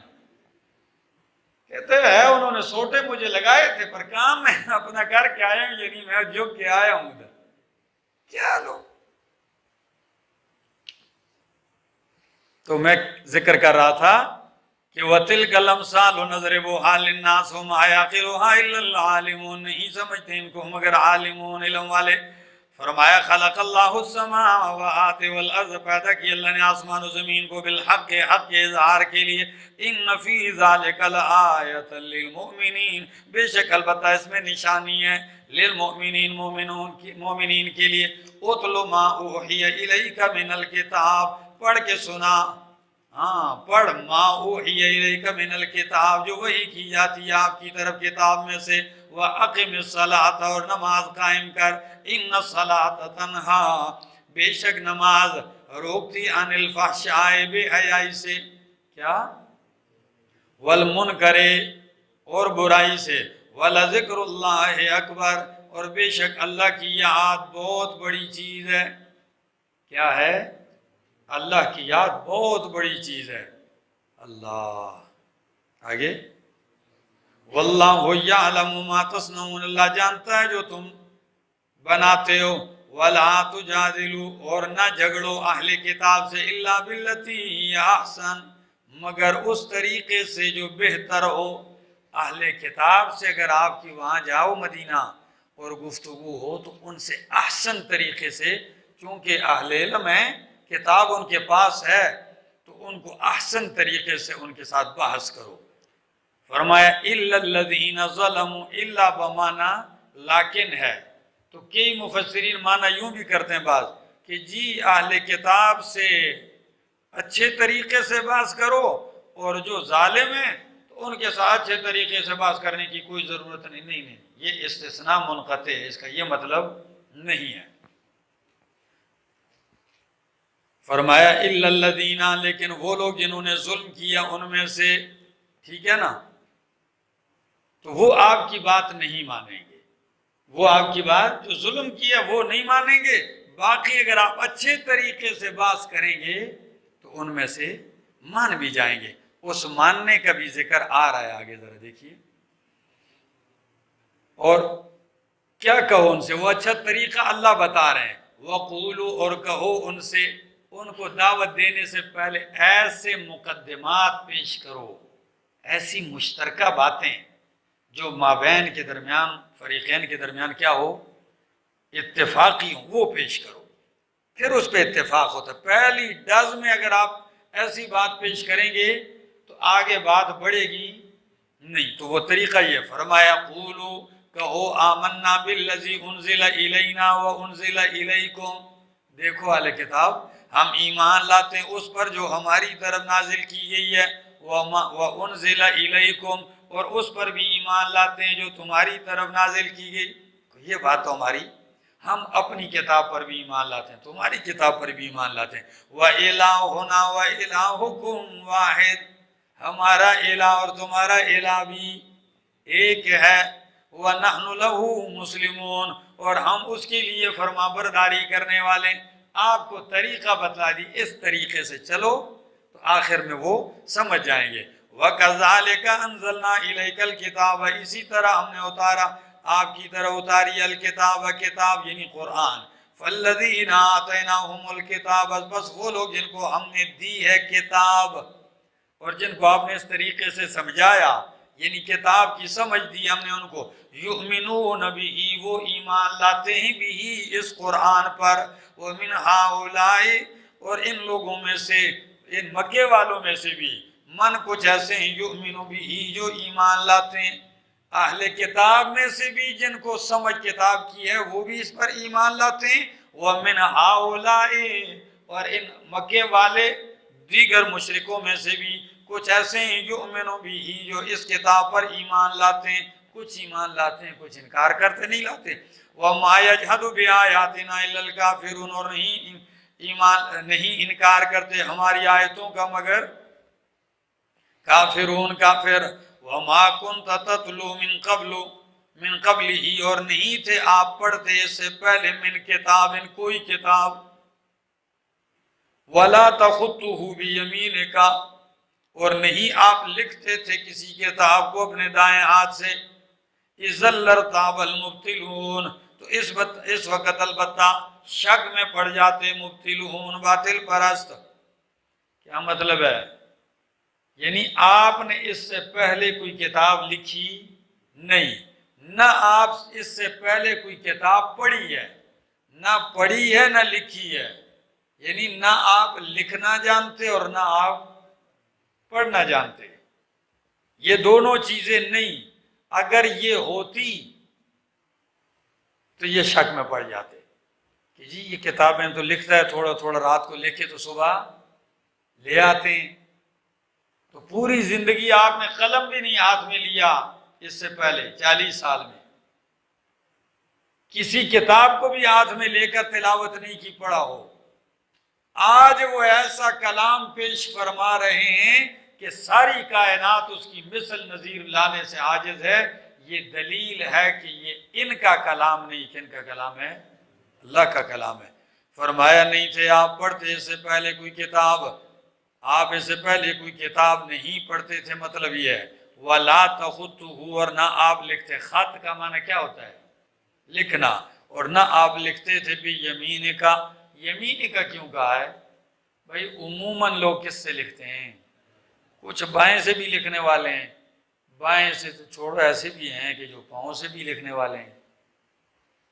کہتے ہیں انہوں نے سوٹے مجھے لگائے تھے پر کام میں اپنا کر کے آیا ہوں، یعنی میں جھک کے آیا ہوں ادھر۔ کیا لو، تو میں ذکر کر رہا تھا کہ وَتِلْكَ الْأَمْثَالُ نَضْرِبُهَا لِلنَّاسِ وَمَا يَعْقِلُهَا إِلَّا الْعَالِمُونَ، نہیں سمجھتے ان کو مگر عالمون، علم والے۔ فرمایا خلق اللہ السماوات والارض، پیدا کی اللہ نے آسمان و زمین کو بالحق، حق کے اظہار کے لیے۔ ان فی ذالک لآیۃ للمؤمنین، بے شک البتہ اس میں نشانی ہے للمؤمنین، مومنین کے لیے۔ اتل ما اوحی الیک من الکتاب، پڑھ کے سنا، ہاں پڑھ، ما اوحی الیک من الکتاب، جو وحی کی جاتی ہے آپ کی طرف کتاب میں سے۔ وَأَقِمِ الصَّلَاةَ، اور نماز قائم کر۔ إِنَّ الصَّلَاةَ تَنْہَا، بے شک نماز روکتی عن الفحشاء، بے حیائی سے، کیا؟ والمنکر، اور برائی سے۔ وَلَذِكْرُ اللَّهِ اکبر، اور بے شک اللہ کی یاد بہت بڑی چیز ہے۔ کیا ہے؟ اللہ کی یاد بہت بڑی چیز ہے۔ اللہ آگے واللہ یعلم ما تصنعون، اللہ جانتا ہے جو تم بناتے ہو۔ ولا تجادلوا، اور نہ جھگڑو اہل کتاب سے، الا باللتی ہی احسن، مگر اس طریقے سے جو بہتر ہو۔ اہل کتاب سے اگر آپ کی وہاں جاؤ مدینہ اور گفتگو ہو تو ان سے احسن طریقے سے، چونکہ اہل علم ہیں، کتاب ان کے پاس ہے، تو ان کو احسن طریقے سے ان کے ساتھ بحث کرو۔ فرمایا الا الذین ظلموا، الا بمانا لیکن ہے، تو کئی مفسرین معنی یوں بھی کرتے ہیں بعض کہ جی اہل کتاب سے اچھے طریقے سے بحث کرو، اور جو ظالم ہیں تو ان کے ساتھ اچھے طریقے سے بحث کرنے کی کوئی ضرورت نہیں۔ نہیں، یہ استثناء منقطع ہے، اس کا یہ مطلب نہیں ہے۔ فرمایا الا الذین، لیکن وہ لوگ جنہوں نے ظلم کیا ان میں سے، ٹھیک ہے نا، تو وہ آپ کی بات نہیں مانیں گے، وہ آپ کی بات جو ظلم کیا وہ نہیں مانیں گے، باقی اگر آپ اچھے طریقے سے بات کریں گے تو ان میں سے مان بھی جائیں گے۔ اس ماننے کا بھی ذکر آ رہا ہے آگے، ذرا دیکھیے۔ اور کیا کہو ان سے، وہ اچھا طریقہ اللہ بتا رہے ہیں، وَقُولُوا، اور کہو ان سے، ان کو دعوت دینے سے پہلے ایسے مقدمات پیش کرو، ایسی مشترکہ باتیں جو مابین کے درمیان، فریقین کے درمیان کیا ہو، اتفاقی ہوں، وہ پیش کرو، پھر اس پہ اتفاق ہوتا ہے۔ پہلی ڈز میں اگر آپ ایسی بات پیش کریں گے تو آگے بات بڑھے گی نہیں، تو وہ طریقہ یہ فرمایا قولو، کہو آمنا بالذی انزل الینا وانزل الیکم، دیکھو اہل کتاب، ہم ایمان لاتے ہیں اس پر جو ہماری طرف نازل کی گئی ہے، وانزل الیکم، اور اس پر بھی ایمان لاتے ہیں جو تمہاری طرف نازل کی گئی۔ یہ بات تو ہماری، ہم اپنی کتاب پر بھی ایمان لاتے ہیں، تمہاری کتاب پر بھی ایمان لاتے ہیں۔ وَإِلَٰهُنَا وَإِلَٰهُكُمْ وَاحِدٌ، ہمارا الہ اور تمہارا الہ بھی ایک ہے۔ وَنَحْنُ لَهُ مُسْلِمُونَ، اور ہم اس کے لیے فرما برداری کرنے والے ہیں۔ آپ کو طریقہ بتلا دی، اس طریقے سے چلو تو آخر میں وہ سمجھ جائیں گے۔ وَكَذَلِكَ أَنزَلْنَا إِلَيْكَ الْكِتَابَ، اسی طرح ہم نے اتارا آپ کی طرح اتاری الکتاب، کتاب یعنی قرآن۔ فَالَّذِينَ آتَيْنَاهُمُ الْكِتَابَ، بس وہ لوگ جن کو ہم نے دی ہے کتاب، اور جن کو آپ نے اس طریقے سے سمجھایا، یعنی کتاب کی سمجھ دی ہم نے ان کو، یؤمنون بہ، وہ ایمان لاتے ہیں بھی اس قرآن پر، ومن ہؤلاء، اور ان لوگوں میں سے، ان مکے والوں میں سے بھی، من کچھ ایسے ہیں یؤمنو بہ، جو ایمان لاتے ہیں، اہل کتاب میں سے بھی جن کو سمجھ کتاب کی ہے وہ بھی اس پر ایمان لاتے ہیں، ومن ہؤلاء، اور ان مکے والے دیگر مشرکوں میں سے بھی کچھ ایسے ہیں یؤمنو بہ، جو اس کتاب پر ایمان لاتے ہیں، کچھ ایمان لاتے ہیں کچھ انکار کرتے نہیں لاتے۔ وما یجحد بآیاتنا الا الکافرون، اور نہیں انکار کرتے ہماری آیتوں کا مگر کافرون، کافر۔ وما کنت تتلو من قبلہ، اور نہیں تھے آپ پڑھتے اس سے پہلے، من کتاب، کوئی کتاب، ولا تخطہ بیمینک، اور نہیں آپ لکھتے تھے کسی کتاب کو اپنے دائیں ہاتھ سے، اذا لارتاب المبطلون، تو اس وقت البتہ شک میں پڑ جاتے مبطلون، باطل پرست۔ کیا مطلب ہے؟ یعنی آپ نے اس سے پہلے کوئی کتاب لکھی نہیں، نہ آپ اس سے پہلے کوئی کتاب پڑھی ہے، نہ پڑھی ہے نہ لکھی ہے، یعنی نہ آپ لکھنا جانتے اور نہ آپ پڑھنا جانتے، یہ دونوں چیزیں نہیں۔ اگر یہ ہوتی تو یہ شک میں پڑ جاتے کہ جی یہ کتابیں تو لکھتا ہے، تھوڑا تھوڑا رات کو لکھے تو صبح لے آتے ہیں، تو پوری زندگی آپ نے قلم بھی نہیں ہاتھ میں لیا اس سے پہلے 40 سال میں، کسی کتاب کو بھی ہاتھ میں لے کر تلاوت نہیں کی، پڑھا ہو۔ آج وہ ایسا کلام پیش فرما رہے ہیں کہ ساری کائنات اس کی مثل نظیر لانے سے عاجز ہے۔ یہ دلیل ہے کہ یہ ان کا کلام نہیں، کہ ان کا کلام ہے، اللہ کا کلام ہے۔ فرمایا نہیں تھے آپ پڑھتے اس سے پہلے کوئی کتاب، آپ اس سے پہلے کوئی کتاب نہیں پڑھتے تھے، مطلب یہ ہے وَلَا تَخُطُّهُ، اور نہ آپ لکھتے۔ خط کا معنی کیا ہوتا ہے؟ لکھنا، اور نہ آپ لکھتے تھے بھی یمین کا۔ یمین کا کیوں کہا ہے بھائی؟ عموماً لوگ کس سے لکھتے ہیں؟ کچھ بائیں سے بھی لکھنے والے ہیں، بائیں سے تو چھوڑو، ایسے بھی ہیں کہ جو پاؤں سے بھی لکھنے والے ہیں،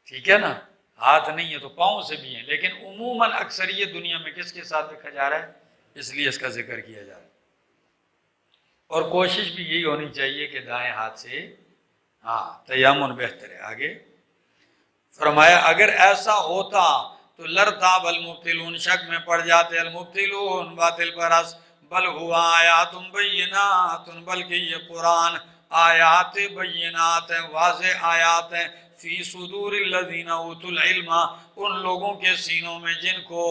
ٹھیک ہے نا، ہاتھ نہیں ہے تو پاؤں سے بھی ہیں، لیکن عموماً اکثریت دنیا میں کس کے ساتھ لکھا جا رہا ہے، اس لیے اس کا ذکر کیا جا رہا ہے۔ اور کوشش بھی یہی ہونی چاہیے کہ دائیں ہاتھ سے، ہاں تیامن بہتر ہے۔ آگے فرمایا اگر ایسا ہوتا تو لرتاب المبتلون، شک میں پڑ جاتے المبتلون باطل پرست، بل ہوا آیات بینات، بلکہ یہ قرآن آیات بینات ہیں، واضح آیات ہیں، فی صدور الذین اوتوا العلم، ان لوگوں کے سینوں میں جن کو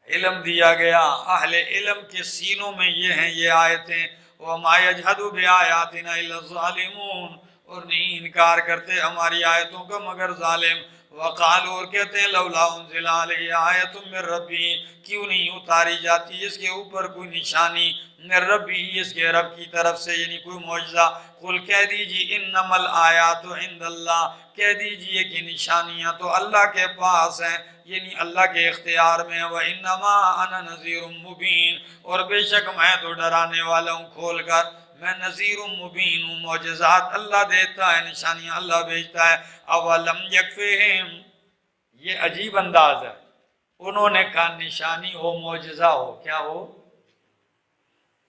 علم دیا گیا، اہل علم کے سینوں میں یہ ہیں یہ آیتیں۔ وما یجحد بآیاتنا الا الظالمون، اور نہیں انکار کرتے ہماری آیتوں کا مگر ظالم۔ وقالوا، اور کہتے ہیں لولا انزل علیہ آیۃ من ربی، کیوں نہیں اتاری جاتی اس کے اوپر کوئی نشانی من ربی، اس کے رب کی طرف سے، یعنی کوئی معجزہ۔ قل کہہ دیجیے انما الآیات عند اللہ، کہہ دیجیے کہ نشانیاں تو اللہ کے پاس ہیں، یعنی اللہ کے اختیار میں۔ وَإِنَّمَا أَنَا نَذِيرٌ مُبِينٌ، اور بے شک میں تو ڈرانے والا ہوں کھول کر، میں نذیر مبین ہوں، معجزات اللہ دیتا ہے، نشانیاں اللہ بھیجتا ہے۔ اولم یکفہم، یہ عجیب انداز ہے، انہوں نے کہا نشانی ہو معجزہ ہو، کیا ہو؟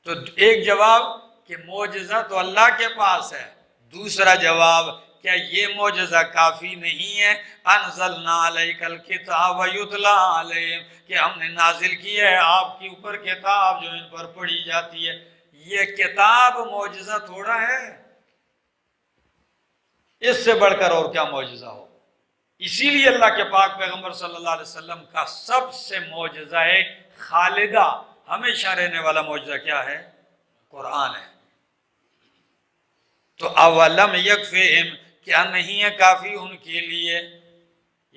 تو ایک جواب کہ معجزہ تو اللہ کے پاس ہے، دوسرا جواب کیا یہ معجزہ کافی نہیں ہے؟ انزلنا علیک الکتاب یتلی علیہم، کہ ہم نے نازل کی ہے آپ کے اوپر کتاب جو ان پر پڑھی جاتی ہے۔ یہ کتاب معجزہ تھوڑا ہے، اس سے بڑھ کر اور کیا معجزہ ہو۔ اسی لیے اللہ کے پاک پیغمبر صلی اللہ علیہ وسلم کا سب سے معجزہ خالدہ، ہمیشہ رہنے والا معجزہ کیا ہے؟ قرآن ہے۔ تو اولم یکفہم، کیا نہیں ہے کافی ان کے لیے،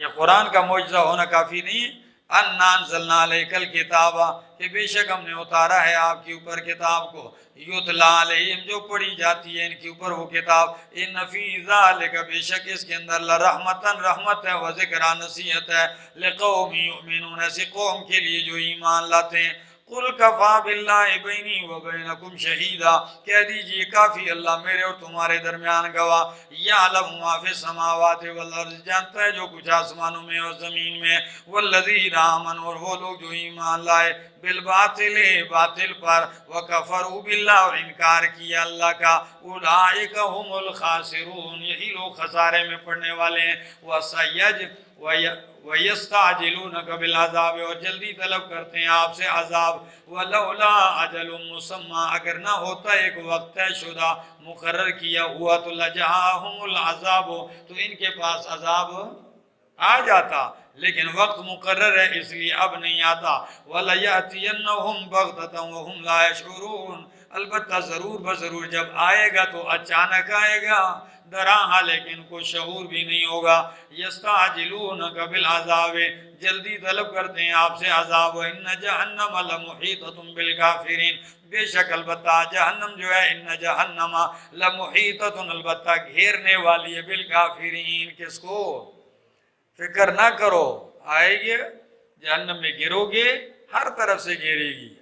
یہ قرآن کا معجزہ ہونا کافی نہیں ہے؟ انا انزلنا علیک الکتاب، کہ بے شک ہم نے اتارا ہے آپ کے اوپر کتاب کو، یتلی علیہم، جو پڑھی جاتی ہے ان کے اوپر وہ کتاب، ان فی ذالک، بے شک اس کے اندر لرحمتن، رحمت ہے، وذکرى، نصیحت ہے، لقوم یؤمنون، ایسی قوم کے لیے جو ایمان لاتے ہیں۔ قل کفی باللہ بینی وبینکم شہیدا، کہہ دیجئے کافی اللہ میرے اور تمہارے درمیان گواہ، یعلم ما فی السماوات والارض، جانتا ہے جو کچھ آسمانوں میں اور زمین میں، والذین آمنوا، اور وہ لوگ جو ایمان لائے، بالباطل، باطل پر، وکفروا باللہ، اور انکار کیا اللہ کا، اولئک هم الخاسرون، یہی لوگ خسارے میں پڑنے والے ہیں۔ وَيَسْتَعْجِلُونَكَ بِالْعَذَابِ، اور جلدی طلب کرتے ہیں آپ سے عذاب، وَلَوْلَا أَجَلٌ مُّسَمًّى، اگر نہ ہوتا ایک وقت طے شدہ مقرر کیا ہوا، تو لَجَاءَهُمُ الْعَذَابُ، تو ان کے پاس عذاب آ جاتا، لیکن وقت مقرر ہے اس لیے اب نہیں آتا۔ وَلَيَأْتِيَنَّهُمْ بَغْتَةً وَهُمْ لَا يَشْعُرُونَ، البتہ ضرور بضرور جب آئے گا تو اچانک آئے گا، دراں لیکن کوئی شعور بھی نہیں ہوگا۔ یستعجلونک بالعذاب، جلدی طلب کرتے ہیں آپ سے عذاب، وَإِنَّ جَهَنَّمَ لَمُحِيطَةٌ بِالْكَافِرِينَ، بے شک البتہ جہنم جو ہے، ان جہنم لمحیطۃ، البتہ گھیرنے والی ہے، بالکافرین، کس کو؟ فکر نہ کرو، آئے گی جہنم میں، گرو گے ہر طرف سے گھیرے گی۔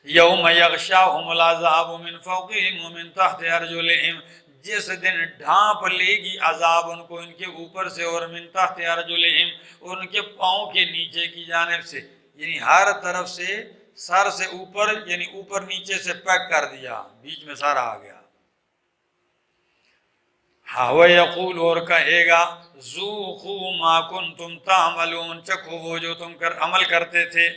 یوم یغشاہم العذاب من فوقہم ومن تحت ارجلہم، جس دن ڈھانپ لے گی عذاب ان کو ان کے اوپر سے اور من تحت ارجلہم، اور ان کے پاؤں کے نیچے کی جانب سے، یعنی ہر طرف سے، سر سے اوپر، یعنی اوپر نیچے سے پیک کر دیا، بیچ میں سارا آ گیا۔ ہاں وَيَقُولُ، اور کہے گا، ذُوقُوا مَا كُنْتُمْ تَعْمَلُونَ، چکھو وہ جو تم عمل کرتے تھے،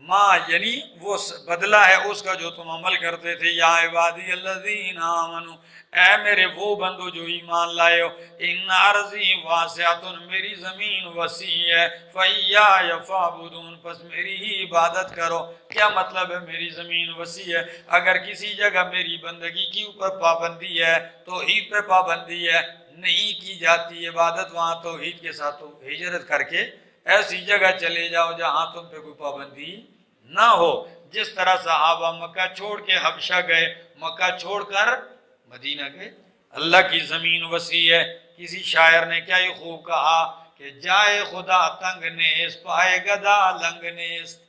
ما یعنی وہ بدلہ ہے اس کا جو تم عمل کرتے تھے۔ یا عبادی الذین آمنوا، اے میرے وہ بندو جو ایمان لائے ہو، ان ارضی واسعۃ، میری زمین وسیع ہے، فإیایا فاعبدون، پس میری ہی عبادت کرو۔ کیا مطلب ہے میری زمین وسیع ہے؟ اگر کسی جگہ میری بندگی کے اوپر پابندی ہے، توحید پہ پابندی ہے، نہیں کی جاتی عبادت وہاں توحید کے ساتھ، تو ہجرت کر کے ایسی جگہ چلے جاؤ جہاں تم پہ کوئی پابندی نہ ہو۔ جس طرح صحابہ مکہ چھوڑ کے حبشہ گئے، مکہ چھوڑ کر مدینہ گئے۔ اللہ کی زمین وسیع ہے۔ کسی شاعر نے کیا یہ خوب کہا کہ جائے خدا تنگ نیست، پائے گدا لنگ نیست۔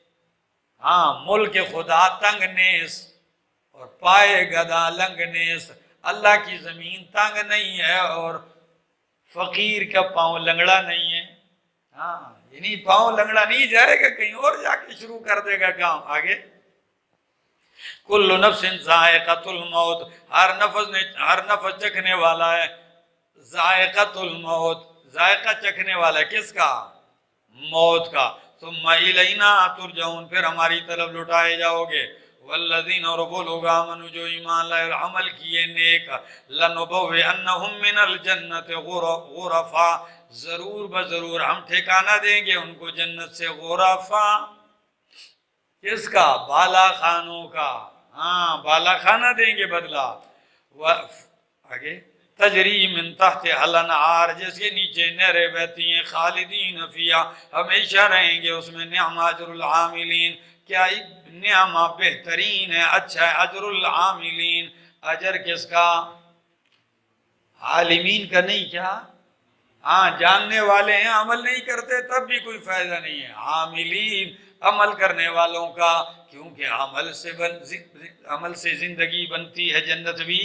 ہاں، ملک خدا تنگ نیست اور پائے گدا لنگ نیست۔ اللہ کی زمین تنگ نہیں ہے اور فقیر کا پاؤں لنگڑا نہیں ہے، ہاں یعنی پاؤں لنگڑا نہیں جائے گا، کہیں اور جا کے شروع کر دے گا کام آگے۔ کل نفس ذائقۃ الموت، ہر نفس چکھنے والا ہے، ذائقۃ الموت، ذائقہ چکھنے والا ہے کس کا؟ موت کا۔ ثم الینا ترجعون، پھر ہماری طرف لٹائے جاؤ گے۔ والذین، اور وہ لوگ آمنوا جو ایمان لائے عمل کیے نیک، لنبوئنہم من الجنت غرفا، ضرور بضرور ہم ٹھکانہ دیں گے ان کو جنت سے، غرفا کس کا؟ بالا خانوں کا، ہاں بالا خانہ دیں گے بدلہ۔ آگے تجری من تحت الانہار، جس کے نیچے نہریں بہتی ہیں، خالدین فیہا، ہمیشہ رہیں گے اس میں۔ نعم اجر العاملین، کیا نعمہ بہترین ہے، اچھا ہے اجر العاملین، اجر کس کا؟ عالمین کا نہیں کیا؟ ہاں جاننے والے ہیں، عمل نہیں کرتے تب بھی کوئی فائدہ نہیں ہے، عاملین عمل کرنے والوں کا، کیونکہ عمل سے زندگی بنتی ہے، جنت بھی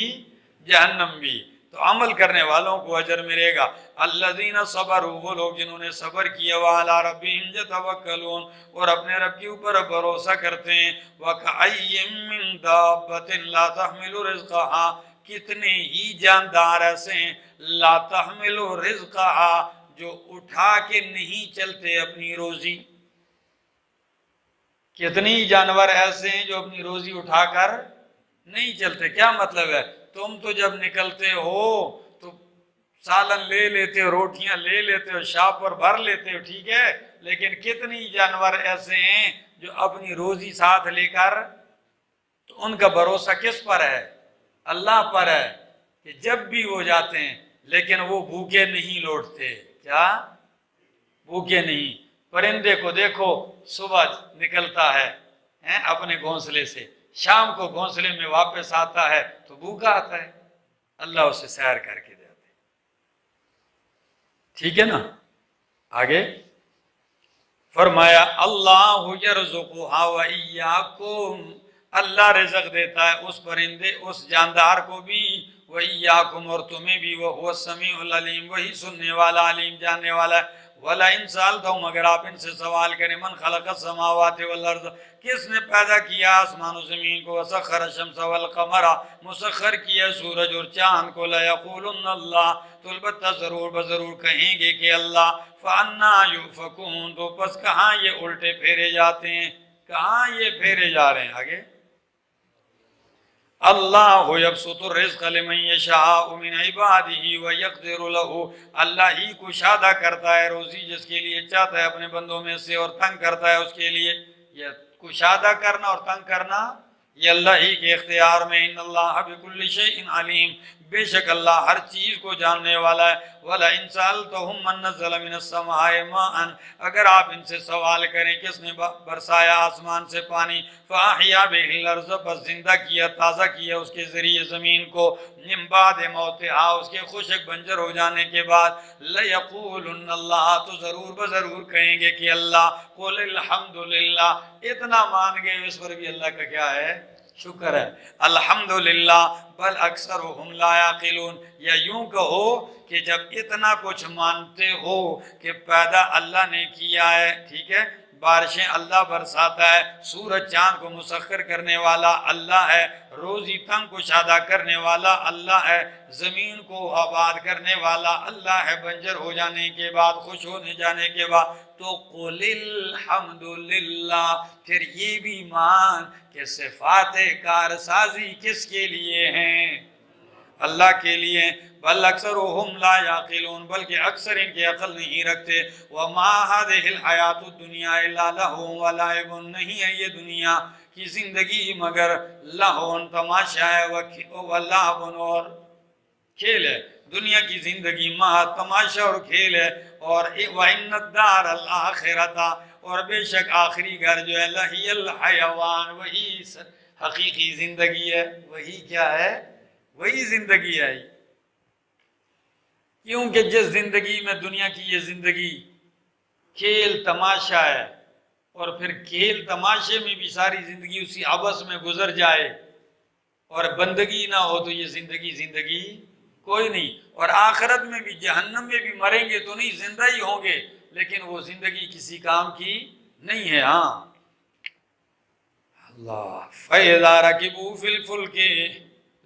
جہنم بھی، تو عمل کرنے والوں کو اجر ملے گا۔ الذین صبروا، وہ لوگ جنہوں نے صبر کیا، وعلی ربہم یتوکلون، اور اپنے رب کے اوپر بھروسہ کرتے ہیں۔ وکأی من دابۃ لا تحمل رزقها، کتنے ہی جاندار ایسے ہیں، لا تحمل رزقها، جو اٹھا کے نہیں چلتے اپنی روزی۔ کتنی جانور ایسے ہیں جو اپنی روزی اٹھا کر نہیں چلتے۔ کیا مطلب ہے؟ تم تو جب نکلتے ہو تو سالن لے لیتے ہو، روٹیاں لے لیتے ہو، شاپ پر بھر لیتے ہو، ٹھیک ہے، لیکن کتنی جانور ایسے ہیں جو اپنی روزی ساتھ لے کر، تو ان کا بھروسہ کس پر ہے؟ اللہ پر ہے، کہ جب بھی وہ جاتے ہیں لیکن وہ بھوکے نہیں لوٹتے۔ کیا؟ بھوکے نہیں۔ پرندے کو دیکھو، صبح نکلتا ہے اپنے گھونسلے سے، شام کو گھونسلے میں واپس آتا ہے تو بھوکا آتا ہے، اللہ اسے سیر کر کے دیتے، ٹھیک ہے نا۔ آگے فرمایا اللہ یرزقها وإیاکم، اللہ رزق دیتا ہے اس پرندے، اس جاندار کو بھی، وإیاکم، اور تمہیں بھی، وہو السمیع العلیم، وہی سننے والا علیم جاننے والا ہے۔ وَلَئِن سَأَلْتَهُمْ، اگر آپ ان سے سوال کریں، من خلق السماوات والارض، کس نے پیدا کیا آسمان و زمین کو، وسخر الشمس والقمر، مسخر کیا سورج اور چاند کو، لَيَقُولُنَّ اللَّهُ، تو البتہ ضرور بضرور کہیں گے کہ اللہ۔ فَأَنَّا يُؤْفَكُونَ، تو پس کہاں یہ الٹے پھیرے جاتے ہیں، کہاں یہ پھیرے جا رہے ہیں۔ آگے اللہ یبسط الرزق لمن یشاء من عبادہ ویقدر لہ، اللہ ہی کشادہ کرتا ہے روزی جس کے لیے چاہتا ہے اپنے بندوں میں سے، اور تنگ کرتا ہے اس کے لیے۔ یہ کشادہ کرنا اور تنگ کرنا یہ اللہ ہی کے اختیار میں۔ ان اللہ بکل شیء علیم، بے شک اللہ ہر چیز کو جاننے والا ہے۔ وَلَئِن سَأَلْتَهُم مَّن نَّزَّلَ مِنَ السَّمَاءِ مَاءً، اگر آپ ان سے سوال کریں کس نے برسایا آسمان سے پانی، فَأَحْيَا بِهِ الْأَرْضَ، بس زندہ کیا، تازہ کیا اس کے ذریعے زمین کو، مِن بَعْدِ مَوْتِهَا، اس کے خشک بنجر ہو جانے کے بعد، لَيَقُولُنَّ اللَّهُ، تو ضرور بضرور کہیں گے کہ اللہ۔ قُلِ الْحَمْدُ لِلَّهِ، اتنا مان گئے اس پر بھی اللہ کا کیا ہے؟ شکر ہے۔ الحمدللہ بل اکثرهم لا یعقلون، یا یوں کہو کہ جب اتنا کچھ مانتے ہو کہ پیدا اللہ نے کیا ہے، ٹھیک ہے، بارشیں اللہ برساتا ہے، سورج چاند کو مسخر کرنے والا اللہ ہے، روزی تنگ کشادہ کرنے والا اللہ ہے، زمین کو آباد کرنے والا اللہ ہے، بنجر ہو جانے کے بعد، خوش ہونے جانے کے بعد، تو قل الحمدللہ، پھر یہ بھی مان کہ صفات کارسازی کس کے لیے ہیں؟ اللہ کے لیے۔ بل اکثرهم لا یعقلون، بلکہ اکثر ان کی عقل نہیں رکھتے۔ وما هذه الحیات الدنیا الا لہو ولعب، نہیں ہے یہ دنیا کی زندگی مگر لہو تماشا ہے، ولعب اور کھیل ہے، دنیا کی زندگی محض تماشا اور کھیل ہے۔ اور وَإِنَّ الدَّارَ الْآخِرَةَ، اور بے شک آخری گھر جو ہے، لَهِيَ الْحَيَوَانُ، وہی حقیقی زندگی ہے۔ وہی کیا ہے؟ وہی زندگی ہے۔ کیونکہ جس زندگی میں دنیا کی یہ زندگی کھیل تماشا ہے، اور پھر کھیل تماشے میں بھی ساری زندگی اسی عبث میں گزر جائے اور بندگی نہ ہو، تو یہ زندگی کوئی نہیں۔ اور آخرت میں بھی جہنم میں بھی مریں گے تو نہیں، زندہ ہی ہوں گے، لیکن وہ زندگی کسی کام کی نہیں ہے۔ ہاں اللہ فَإِذَا رَكِبُوا فِي الْفُلْكِ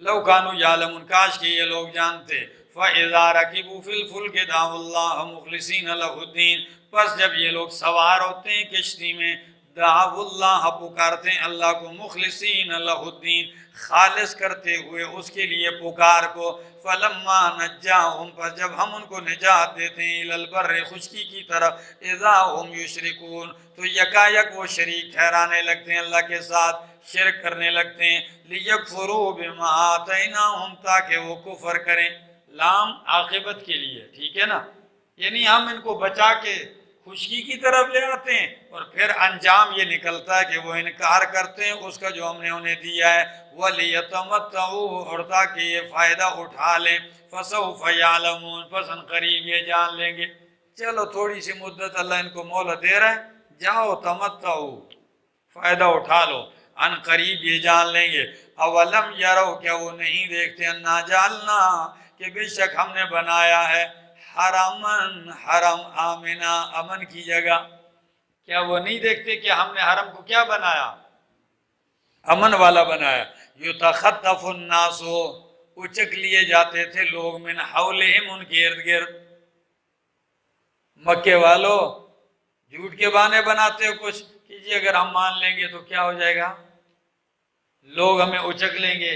لَوْ كَانُوا يَعْلَمُونَ، کاش کہ یہ لوگ جانتے۔ فَإِذَا رَكِبُوا فِي الْفُلْكِ دَعَوُا اللَّهَ مُخْلِصِينَ لَهُ الدِّينَ، پس جب یہ لوگ سوار ہوتے ہیں کشتی میں، دعوا اللہ پکارتے ہیں اللہ کو، مخلصین لہ الدین خالص کرتے ہوئے اس کے لیے پکار کو، فلما نجاہم پس جب ہم ان کو نجات دیتے ہیں الی البر خشکی کی طرف، اذا ہم یشرکون تو یکایک وہ شریک ٹھہرانے لگتے ہیں اللہ کے ساتھ، شرک کرنے لگتے ہیں، لیکفروا بما آتیناہم تاکہ وہ کفر کریں، لام عاقبت کے لیے، ٹھیک ہے نا، یعنی ہم ان کو بچا کے خشکی کی طرف لے آتے ہیں اور پھر انجام یہ نکلتا ہے کہ وہ انکار کرتے ہیں اس کا جو ہم نے انہیں دیا ہے، وَلِيَتَمَتَّعُوا اور تاکہ یہ فائدہ اٹھا لیں، فَسَوْفَ يَعْلَمُونَ پس ان قریب یہ جان لیں گے۔ چلو تھوڑی سی مدت اللہ ان کو مہلت دے رہا ہے، جاؤ تمتعوا فائدہ اٹھا لو، ان قریب یہ جان لیں گے۔ اولم یرو کیا وہ نہیں دیکھتے، انا جعلنا کہ بے شک ہم نے بنایا ہے، حرمن حرم آمنا امن کی جگہ، کیا وہ نہیں دیکھتے کہ ہم نے حرم کو کیا بنایا، امن والا بنایا، یتخطف الناس اچک لیے جاتے تھے لوگ، من حولہم ان کے ارد گرد، مکے والو جھوٹ کے بہانے بناتے ہو کچھ کہ جی اگر ہم مان لیں گے تو کیا ہو جائے گا، لوگ ہمیں اچک لیں گے،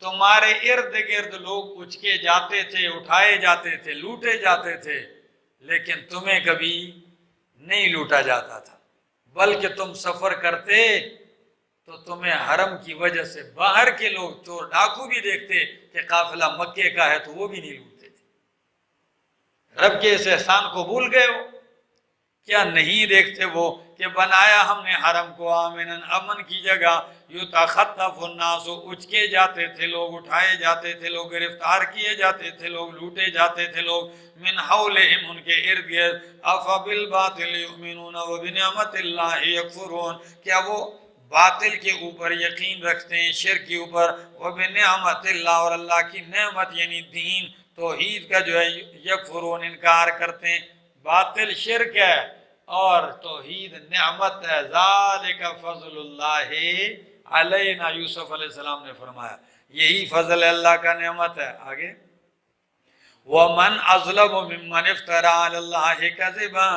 تمہارے ارد گرد لوگ اچکے جاتے تھے، اٹھائے جاتے تھے، لوٹے جاتے تھے، لیکن تمہیں کبھی نہیں لوٹا جاتا تھا، بلکہ تم سفر کرتے تو تمہیں حرم کی وجہ سے باہر کے لوگ چور ڈاکو بھی دیکھتے کہ قافلہ مکے کا ہے تو وہ بھی نہیں لوٹتے تھے۔ رب کے اس احسان کو بھول گئے ہو، کیا نہیں دیکھتے وہ کہ بنایا ہم نے حرم کو آمنن امن کی جگہ، یتخطف الناس اچکے جاتے تھے لوگ، اٹھائے جاتے تھے لوگ، گرفتار کیے جاتے تھے لوگ، لوٹے جاتے تھے لوگ، من حولہم ان کے ارد گرد، افبالباطل یؤمنون وبنعمت اللہ یکفرون کیا وہ باطل کے اوپر یقین رکھتے ہیں، شرک کے اوپر، وبنعمت اللہ اور اللہ کی نعمت یعنی دین توحید کا جو ہے یکفرون انکار کرتے ہیں، باطل شرک ہے اور توحید نعمت ہے، ذالک فضل اللہ علینا، یوسف علیہ السلام نے فرمایا یہی فضل اللہ کا نعمت ہے۔ آگے وَمَنْ أَظْلَمُ مِمَّنِ افْتَرَىٰ عَلَى اللَّهِ كَذِبًا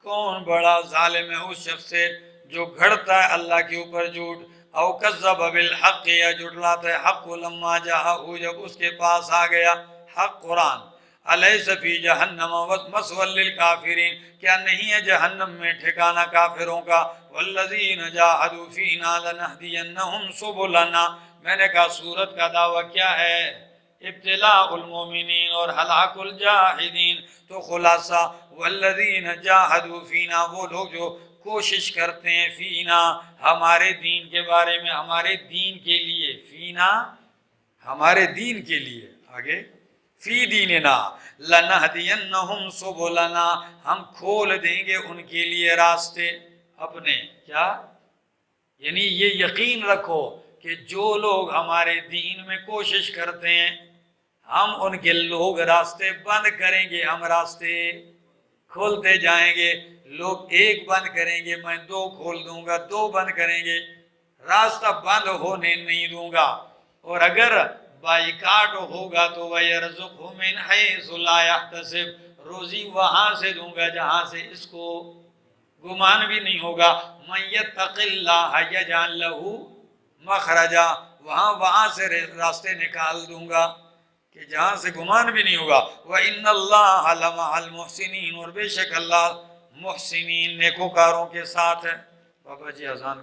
کون بڑا ظالم ہے اس شخص سے جو گھڑتا ہے اللہ کے اوپر جھوٹ، او کذب بالحق یا جھٹلاتا ہے حق کو، لما جاءہ جب اس کے پاس آ گیا حق قرآن، الیس فی جہنم مثوی للکافرین کیا نہیں ہے جہنم میں ٹھکانہ کافروں کا، والذین جاہدوا فینا لنہدینہم سبلنا، میں نے کہا سورت کا دعویٰ کیا ہے، ابتلاء المومنین اور ہلاک الجاہدین، تو خلاصہ والذین جاہدوا فینا وہ لوگ جو کوشش کرتے ہیں، فینا ہمارے دین کے بارے میں، ہمارے دین کے لیے، فینا ہمارے دین کے لیے، آگے فی دیننا لنہدینہم سبلنا ہم کھول دیں گے ان کے لیے راستے اپنے، کیا یعنی یہ یقین رکھو کہ جو لوگ ہمارے دین میں کوشش کرتے ہیں ہم ان کے لوگ راستے بند کریں گے، ہم راستے کھولتے جائیں گے، لوگ ایک بند کریں گے میں دو کھول دوں گا، دو بند کریں گے، راستہ بند ہونے نہیں دوں گا، اور اگر بائیکاٹ ہوگا تو وَيَرْزُقْهُ مِنْ حَيْثُ لَا يَحْتَسِبُ روزی وہاں سے دوں گا جہاں سے اس کو گمان بھی نہیں ہوگا، مَن يَتَّقِ اللَّهَ يَجْعَلْ لَهُ مَخْرَجًا وہاں سے راستے نکال دوں گا کہ جہاں سے گمان بھی نہیں ہوگا، وَإِنَّ اللَّهَ لَمَعَ الْمُحْسِنِينَ اور بے شک اللہ محسنین نیکوکاروں کے ساتھ ہے۔ بابا جی اذان